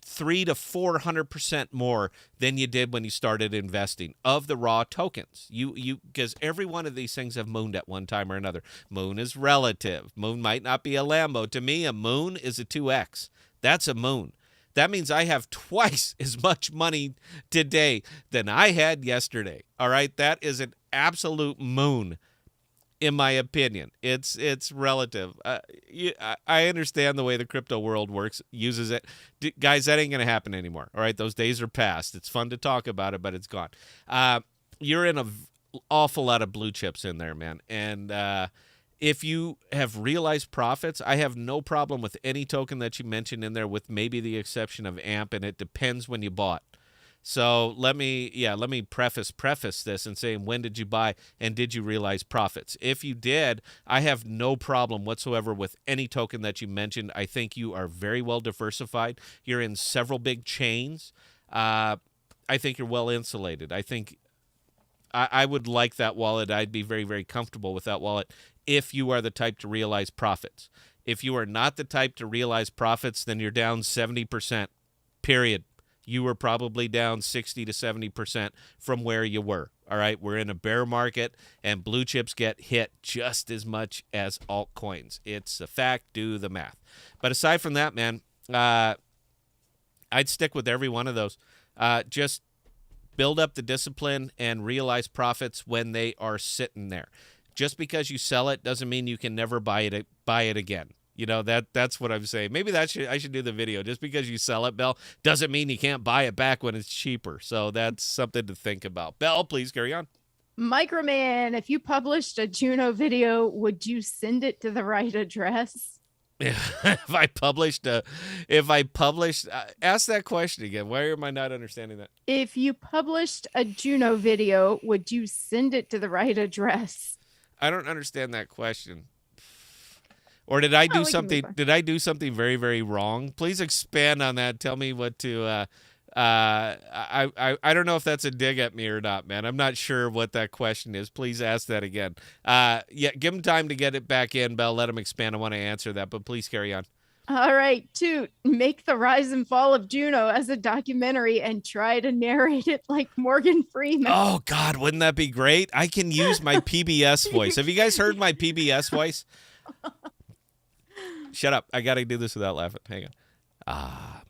300 to 400% more than you did when you started investing of the raw tokens. Because every one of these things have mooned at one time or another. Moon is relative. Moon might not be a Lambo. To me, a moon is a 2x. That's a moon. That means I have twice as much money today than I had yesterday. All right, that is an absolute moon. In my opinion, it's relative. I understand the way the crypto world works, uses it. Guys, that ain't going to happen anymore. All right, those days are past. It's fun to talk about it, but it's gone. You're in an awful lot of blue chips in there, man. And if you have realized profits, I have no problem with any token that you mentioned in there, with maybe the exception of AMP, and it depends when you bought. So let me preface this and saying, when did you buy and did you realize profits? If you did, I have no problem whatsoever with any token that you mentioned. I think you are very well diversified. You're in several big chains. I think you're well insulated. I think I would like that wallet. I'd be very, very comfortable with that wallet if you are the type to realize profits. If you are not the type to realize profits, then you're down 70%, period. You were probably down 60 to 70% from where you were. All right, we're in a bear market, and blue chips get hit just as much as altcoins. It's a fact. Do the math. But aside from that, man, I'd stick with every one of those. Just build up the discipline and realize profits when they are sitting there. Just because you sell it doesn't mean you can never buy it again. You know, that's what I'm saying. Maybe I should do the video. Just because you sell it, Bell, doesn't mean you can't buy it back when it's cheaper. So that's something to think about. Bell, please carry on. Microman, if you published a Juno video, would you send it to the right address? If I published, ask that question again. Why am I not understanding that? If you published a Juno video, would you send it to the right address? I don't understand that question. Or did I do something? Did I do something very, very wrong? Please expand on that. Tell me what to. I don't know if that's a dig at me or not, man. I'm not sure what that question is. Please ask that again. Yeah, give him time to get it back in, Bell. Let him expand. I want to answer that, but please carry on. All right, Toot, make the rise and fall of Juno as a documentary and try to narrate it like Morgan Freeman. Oh, God, wouldn't that be great? I can use my PBS voice. Have you guys heard my PBS voice? Shut up. I got to do this without laughing. Hang on.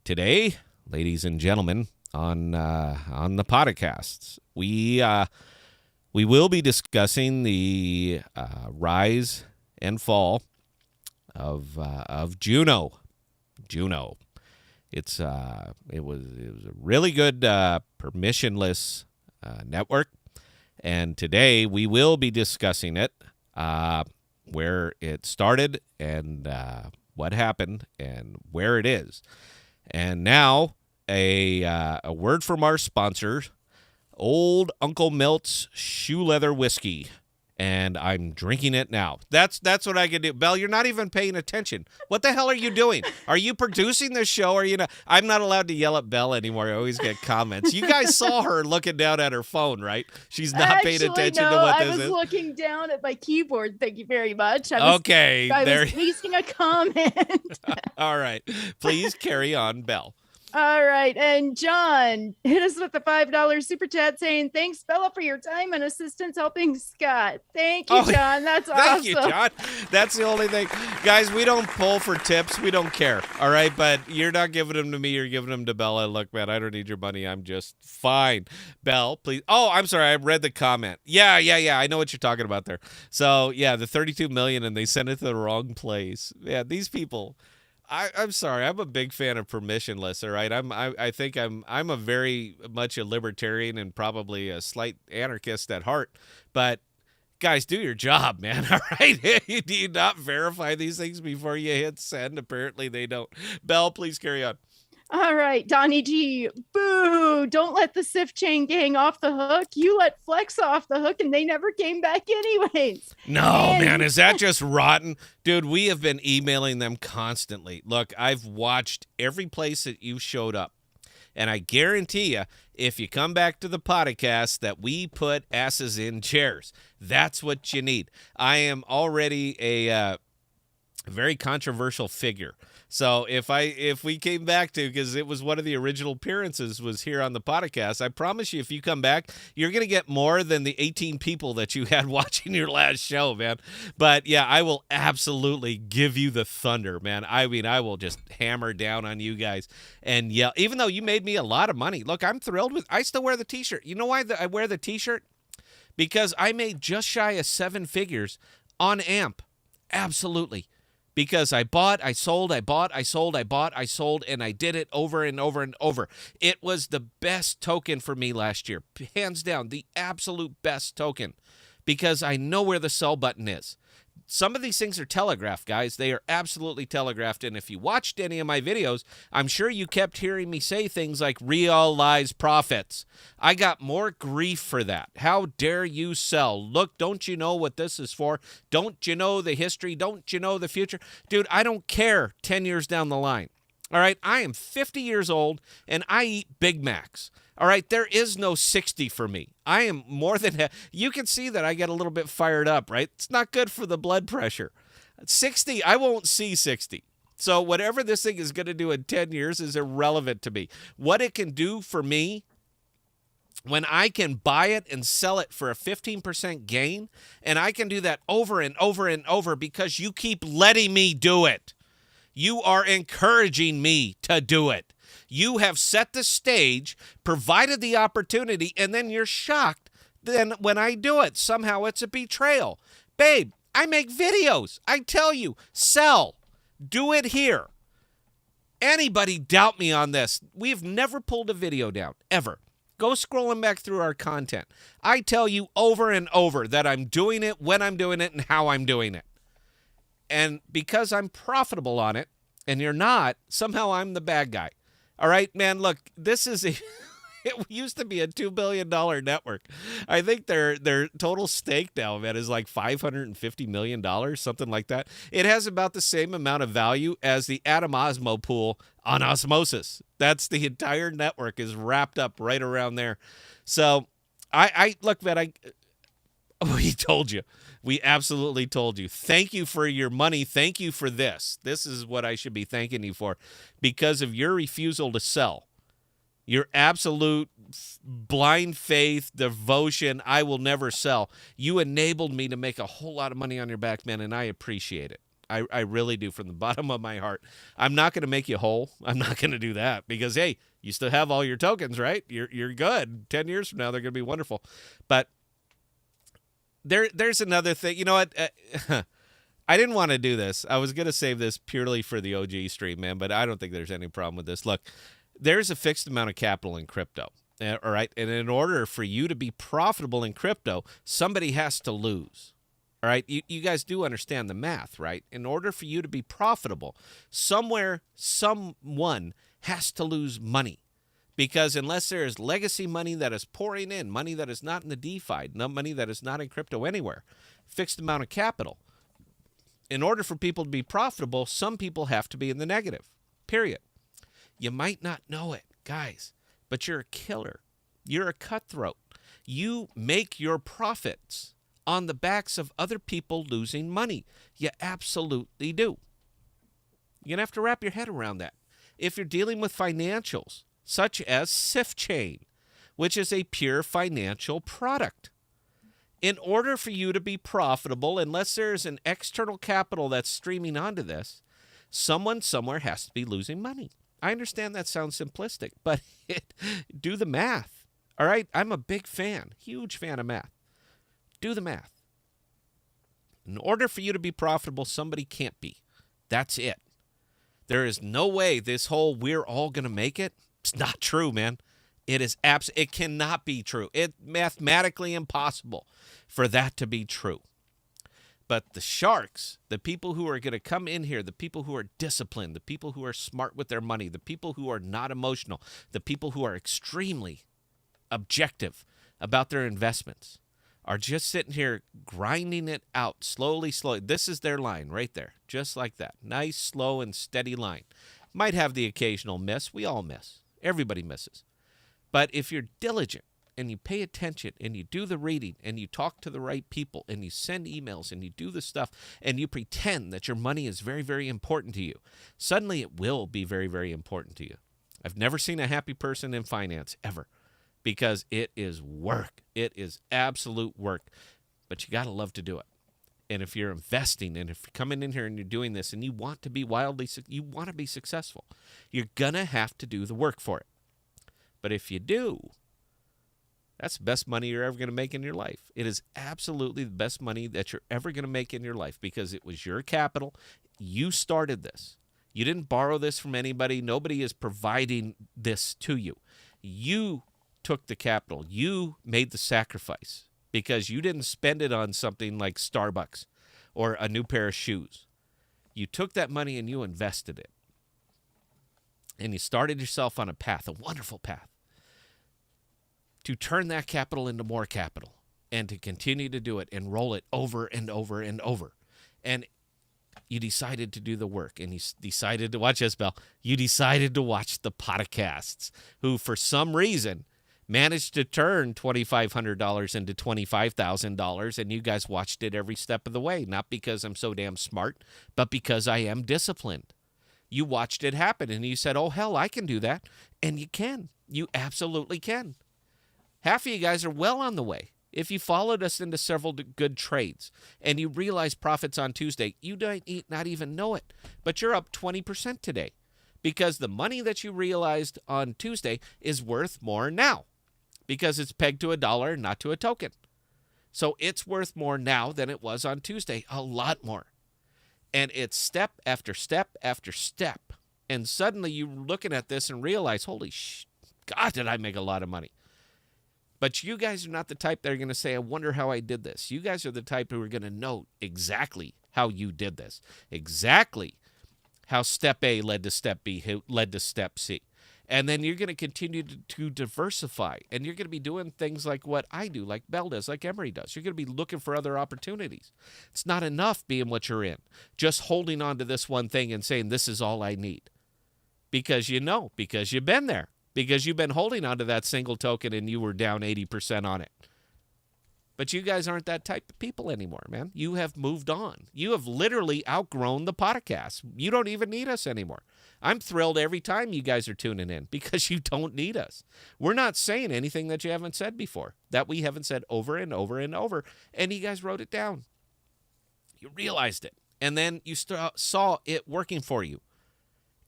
Today, ladies and gentlemen, on the Podocasts, we will be discussing the rise and fall of Juno. Juno. It was a really good permissionless network, and today we will be discussing it. Where it started and what happened and where it is. And now a word from our sponsor, Old Uncle Milt's Shoe Leather Whiskey. And I'm drinking it now. That's what I can do. Belle, you're not even paying attention. What the hell are you doing? Are you producing this show? Or are you not? I'm not allowed to yell at Belle anymore. I always get comments. You guys saw her looking down at her phone, right? She's not paying attention to what this is. I was looking down at my keyboard. Thank you very much. I was pasting a comment. All right. Please carry on, Belle. All right. And John, hit us with the $5 super chat saying, thanks, Bella, for your time and assistance helping Scott. Thank you, John. That's awesome. Thank you, John. That's the only thing. Guys, we don't pull for tips. We don't care. All right. But you're not giving them to me. You're giving them to Bella. Look, man, I don't need your money. I'm just fine. Belle, please. Oh, I'm sorry. I read the comment. Yeah. I know what you're talking about there. So, yeah, the $32 million and they sent it to the wrong place. Yeah, these people. I'm sorry. I'm a big fan of permissionless. All right. I think I'm a very much a libertarian and probably a slight anarchist at heart. But guys, do your job, man. All right. Do you not verify these things before you hit send? Apparently they don't. Belle, please carry on. All right, Donnie G. Boo! Don't let the Sif Chain gang off the hook. You let Flex off the hook, and they never came back anyways. No, man, is that just rotten? Dude, we have been emailing them constantly. Look, I've watched every place that you showed up, and I guarantee you, if you come back to the podcast, that we put asses in chairs. That's what you need. I am already a very controversial figure. So if we came back to, because it was one of the original appearances was here on the podcast, I promise you, if you come back, you're going to get more than the 18 people that you had watching your last show, man. But yeah, I will absolutely give you the thunder, man. I mean, I will just hammer down on you guys and yell, even though you made me a lot of money. Look, I'm thrilled with, I still wear the t-shirt. You know why I wear the t-shirt? Because I made just shy of 7 figures on AMP. Absolutely. Because I bought, I sold, I bought, I sold, I bought, I sold, and I did it over and over and over. It was the best token for me last year. Hands down, the absolute best token. Because I know where the sell button is. Some of these things are telegraphed, guys. They are absolutely telegraphed. And if you watched any of my videos, I'm sure you kept hearing me say things like realized profits. I got more grief for that. How dare you sell? Look, don't you know what this is for? Don't you know the history? Don't you know the future? Dude, I don't care 10 years down the line. All right, I am 50 years old, and I eat Big Macs. All right, there is no 60 for me. I am more than, you can see that I get a little bit fired up, right? It's not good for the blood pressure. 60, I won't see 60. So whatever this thing is going to do in 10 years is irrelevant to me. What it can do for me, when I can buy it and sell it for a 15% gain, and I can do that over and over and over because you keep letting me do it. You are encouraging me to do it. You have set the stage, provided the opportunity, and then you're shocked then when I do it. Somehow it's a betrayal. Babe, I make videos. I tell you, sell. Do it here. Anybody doubt me on this? We've never pulled a video down, ever. Go scrolling back through our content. I tell you over and over that I'm doing it, when I'm doing it, and how I'm doing it. And because I'm profitable on it, and you're not, somehow I'm the bad guy. All right, man, look, this is it used to be a $2 billion network. I think their total stake now, man, is like $550 million, something like that. It has about the same amount of value as the Atom Osmo pool on Osmosis. That's the entire network is wrapped up right around there. So I look, man, we told you. We absolutely told you. Thank you for your money. Thank you for this. This is what I should be thanking you for. Because of your refusal to sell, your absolute blind faith, devotion, I will never sell. You enabled me to make a whole lot of money on your back, man, and I appreciate it. I really do from the bottom of my heart. I'm not going to make you whole. I'm not going to do that because, hey, you still have all your tokens, right? You're good. 10 years from now, they're going to be wonderful. But There's another thing. You know what? I didn't want to do this. I was going to save this purely for the OG stream, man, but I don't think there's any problem with this. Look, there's a fixed amount of capital in crypto, all right? And in order for you to be profitable in crypto, somebody has to lose, all right? You guys do understand the math, right? In order for you to be profitable, somewhere, someone has to lose money. Because unless there is legacy money that is pouring in, money that is not in the DeFi, no money that is not in crypto anywhere, fixed amount of capital, in order for people to be profitable, some people have to be in the negative, period. You might not know it, guys, but you're a killer. You're a cutthroat. You make your profits on the backs of other people losing money. You absolutely do. You're going to have to wrap your head around that. If you're dealing with financials, such as SIFT which is a pure financial product. In order for you to be profitable, unless there's an external capital that's streaming onto this, someone somewhere has to be losing money. I understand that sounds simplistic, but do the math. All right? I'm a big fan, huge fan of math. Do the math. In order for you to be profitable, somebody can't be. That's it. There is no way this whole we're all going to make it. It's not true, man. It is it cannot be true. It's mathematically impossible for that to be true. But the sharks, the people who are going to come in here, the people who are disciplined, the people who are smart with their money, the people who are not emotional, the people who are extremely objective about their investments, are just sitting here grinding it out slowly. This is their line right there, just like that. Nice, slow, and steady line. Might have the occasional miss. We all miss. Everybody misses. But if you're diligent and you pay attention and you do the reading and you talk to the right people and you send emails and you do the stuff and you pretend that your money is very, very important to you, suddenly it will be very, very important to you. I've never seen a happy person in finance ever, because it is work. It is absolute work, but you got to love to do it. And if you're investing and if you're coming in here and you're doing this and you want to be you want to be successful, you're going to have to do the work for it. But if you do, that's the best money you're ever going to make in your life. It is absolutely the best money that you're ever going to make in your life, because it was your capital. You started this. You didn't borrow this from anybody. Nobody is providing this to you. You took the capital. You made the sacrifice, because you didn't spend it on something like Starbucks or a new pair of shoes. You took that money and you invested it. And you started yourself on a path, a wonderful path, to turn that capital into more capital and to continue to do it and roll it over and over and over. And you decided to do the work, and you decided to watch this, Belle. You decided to watch the Podocasts, who for some reason managed to turn $2,500 into $25,000, and you guys watched it every step of the way, not because I'm so damn smart, but because I am disciplined. You watched it happen, and you said, oh, hell, I can do that. And you can. You absolutely can. Half of you guys are well on the way. If you followed us into several good trades and you realize profits on Tuesday, you don't not even know it, but you're up 20% today, because the money that you realized on Tuesday is worth more now, because it's pegged to $1, not to a token. So it's worth more now than it was on Tuesday, a lot more. And it's step after step after step. And suddenly you're looking at this and realize, holy God, did I make a lot of money. But you guys are not the type that are going to say, I wonder how I did this. You guys are the type who are going to know exactly how you did this, exactly how step A led to step B, led to step C. And then you're going to continue to diversify. And you're going to be doing things like what I do, like Belle does, like Emery does. You're going to be looking for other opportunities. It's not enough being what you're in, just holding on to this one thing and saying, this is all I need. Because you know, because you've been there, because you've been holding on to that single token and you were down 80% on it. But you guys aren't that type of people anymore, man. You have moved on. You have literally outgrown the podcast. You don't even need us anymore. I'm thrilled every time you guys are tuning in, because you don't need us. We're not saying anything that you haven't said before, that we haven't said over and over and over, and you guys wrote it down. You realized it, and then you saw it working for you.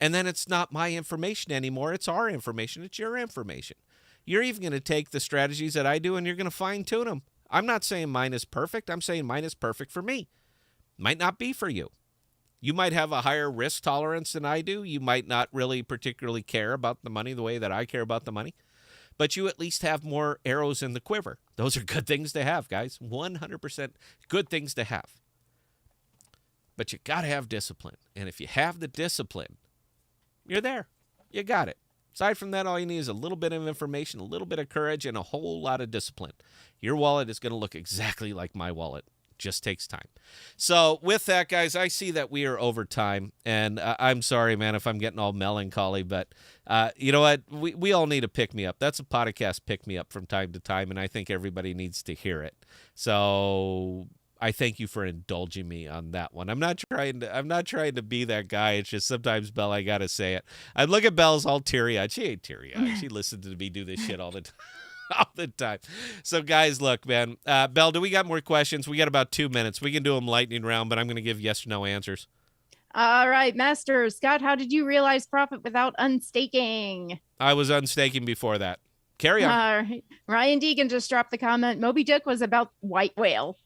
And then it's not my information anymore. It's our information. It's your information. You're even going to take the strategies that I do and you're going to fine-tune them. I'm not saying mine is perfect. I'm saying mine is perfect for me. Might not be for you. You might have a higher risk tolerance than I do. You might not really particularly care about the money the way that I care about the money. But you at least have more arrows in the quiver. Those are good things to have, guys. 100% good things to have. But you got to have discipline. And if you have the discipline, you're there. You got it. Aside from that, all you need is a little bit of information, a little bit of courage, and a whole lot of discipline. Your wallet is going to look exactly like my wallet. Just takes time. So with that, guys, I see that we are over time, and I'm sorry, man, if I'm getting all melancholy, but you know what? We all need a pick-me-up. That's a podcast pick-me-up from time to time, and I think everybody needs to hear it. So I thank you for indulging me on that one. I'm not trying to be that guy. It's just sometimes, Belle, I gotta say it. I look at Belle's all teary-eyed. She ain't teary-eyed. She listens to me do this shit all the time. All the time. So, guys, look, man. Belle, do we got more questions? We got about 2 minutes. We can do them lightning round, but I'm going to give yes or no answers. All right, Master. Scott, how did you realize profit without unstaking? I was unstaking before that. Carry on. All right. Ryan Deegan just dropped the comment, Moby Dick was about white whale.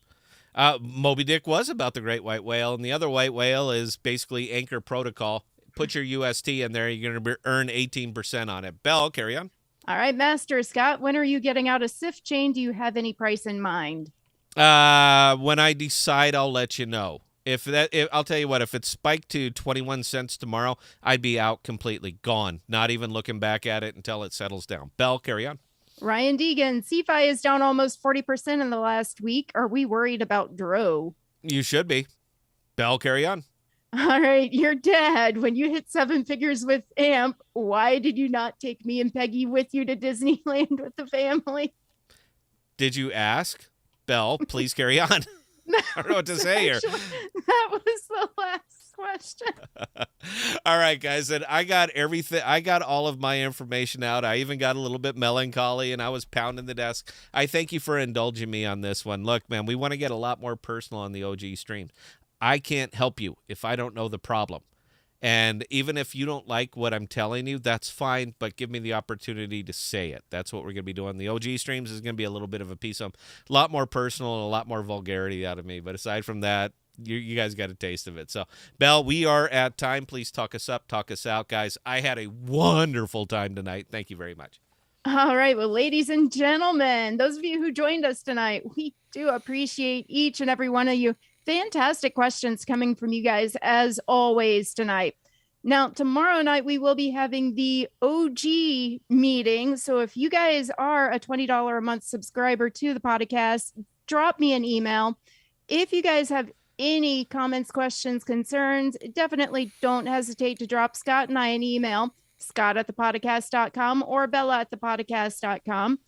Moby Dick was about the great white whale, and the other white whale is basically Anchor Protocol. Put your UST in there. You're going to earn 18% on it. Belle, carry on. All right, Master Scott, when are you getting out a SIF chain? Do you have any price in mind? When I decide, I'll let you know. I'll tell you what, if it spiked to 21 cents tomorrow, I'd be out completely, gone, not even looking back at it until it settles down. Belle, carry on. Ryan Deegan, CFI is down almost 40% in the last week. Are we worried about Dro? You should be. Belle, carry on. All right, your dad, when you hit 7 figures with AMP, why did you not take me and Peggy with you to Disneyland with the family? Did you ask? Belle, please carry on. I don't know what to say here. That was the last question. All right, guys, and I got everything. I got all of my information out. I even got a little bit melancholy, and I was pounding the desk. I thank you for indulging me on this one. Look, man, we want to get a lot more personal on the OG streams. I can't help you if I don't know the problem. And even if you don't like what I'm telling you, that's fine, but give me the opportunity to say it. That's what we're going to be doing. The OG streams is going to be a little bit of a piece of a lot more personal and a lot more vulgarity out of me. But aside from that, you guys got a taste of it. So, Belle, we are at time. Please talk us up, talk us out, guys. I had a wonderful time tonight. Thank you very much. All right. Well, ladies and gentlemen, those of you who joined us tonight, we do appreciate each and every one of you. Fantastic questions coming from you guys as always tonight. Now, tomorrow night, we will be having the OG meeting. So if you guys are a $20 a month subscriber to the podcast, drop me an email. If you guys have any comments, questions, concerns, definitely don't hesitate to drop Scott and I an email, scott@thepodcast.com or bella@thepodcast.com.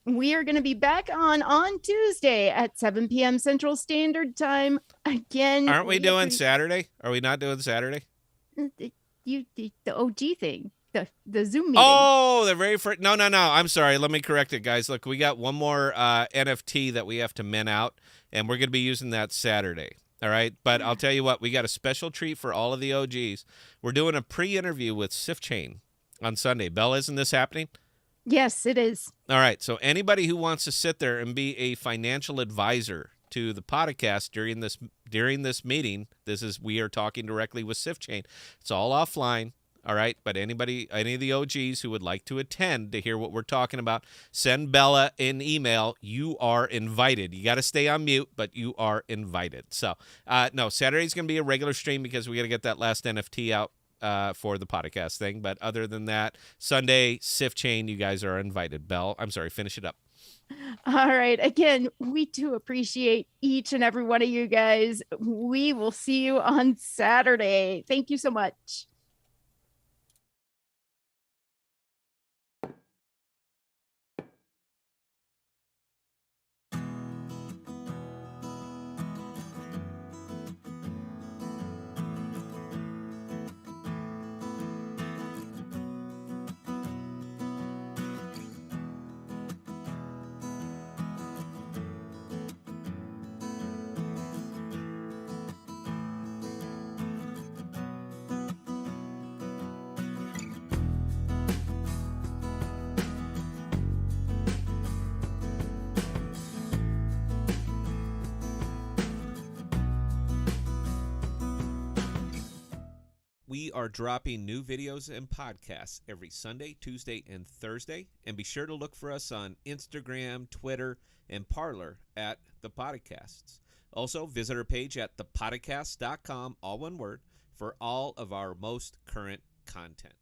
We are going to be back on Tuesday at 7 p.m. Central Standard Time. Again, aren't we doing Saturday? Are we not doing Saturday? The OG thing, the Zoom meeting. Oh, the very first. No. I'm sorry. Let me correct it, guys. Look, we got one more NFT that we have to min out, and we're going to be using that Saturday. All right. But I'll tell you what, we got a special treat for all of the OGs. We're doing a pre-interview with Sif Chain on Sunday. Belle, isn't this happening? Yes, it is. All right. So anybody who wants to sit there and be a financial advisor to the podcast during this meeting, we are talking directly with Sif Chain. It's all offline. All right. But any of the OGs who would like to attend to hear what we're talking about, send Bella an email. You are invited. You got to stay on mute, but you are invited. So, no, Saturday's going to be a regular stream because we got to get that last NFT out for the podcast thing. But other than that, Sunday, Sif Chain, you guys are invited. Belle, I'm sorry, finish it up. All right. Again, we do appreciate each and every one of you guys. We will see you on Saturday. Thank you so much. We are dropping new videos and podcasts every Sunday, Tuesday, and Thursday. And be sure to look for us on Instagram, Twitter, and Parler at ThePodocasts. Also, visit our page at ThePodocasts.com, all one word, for all of our most current content.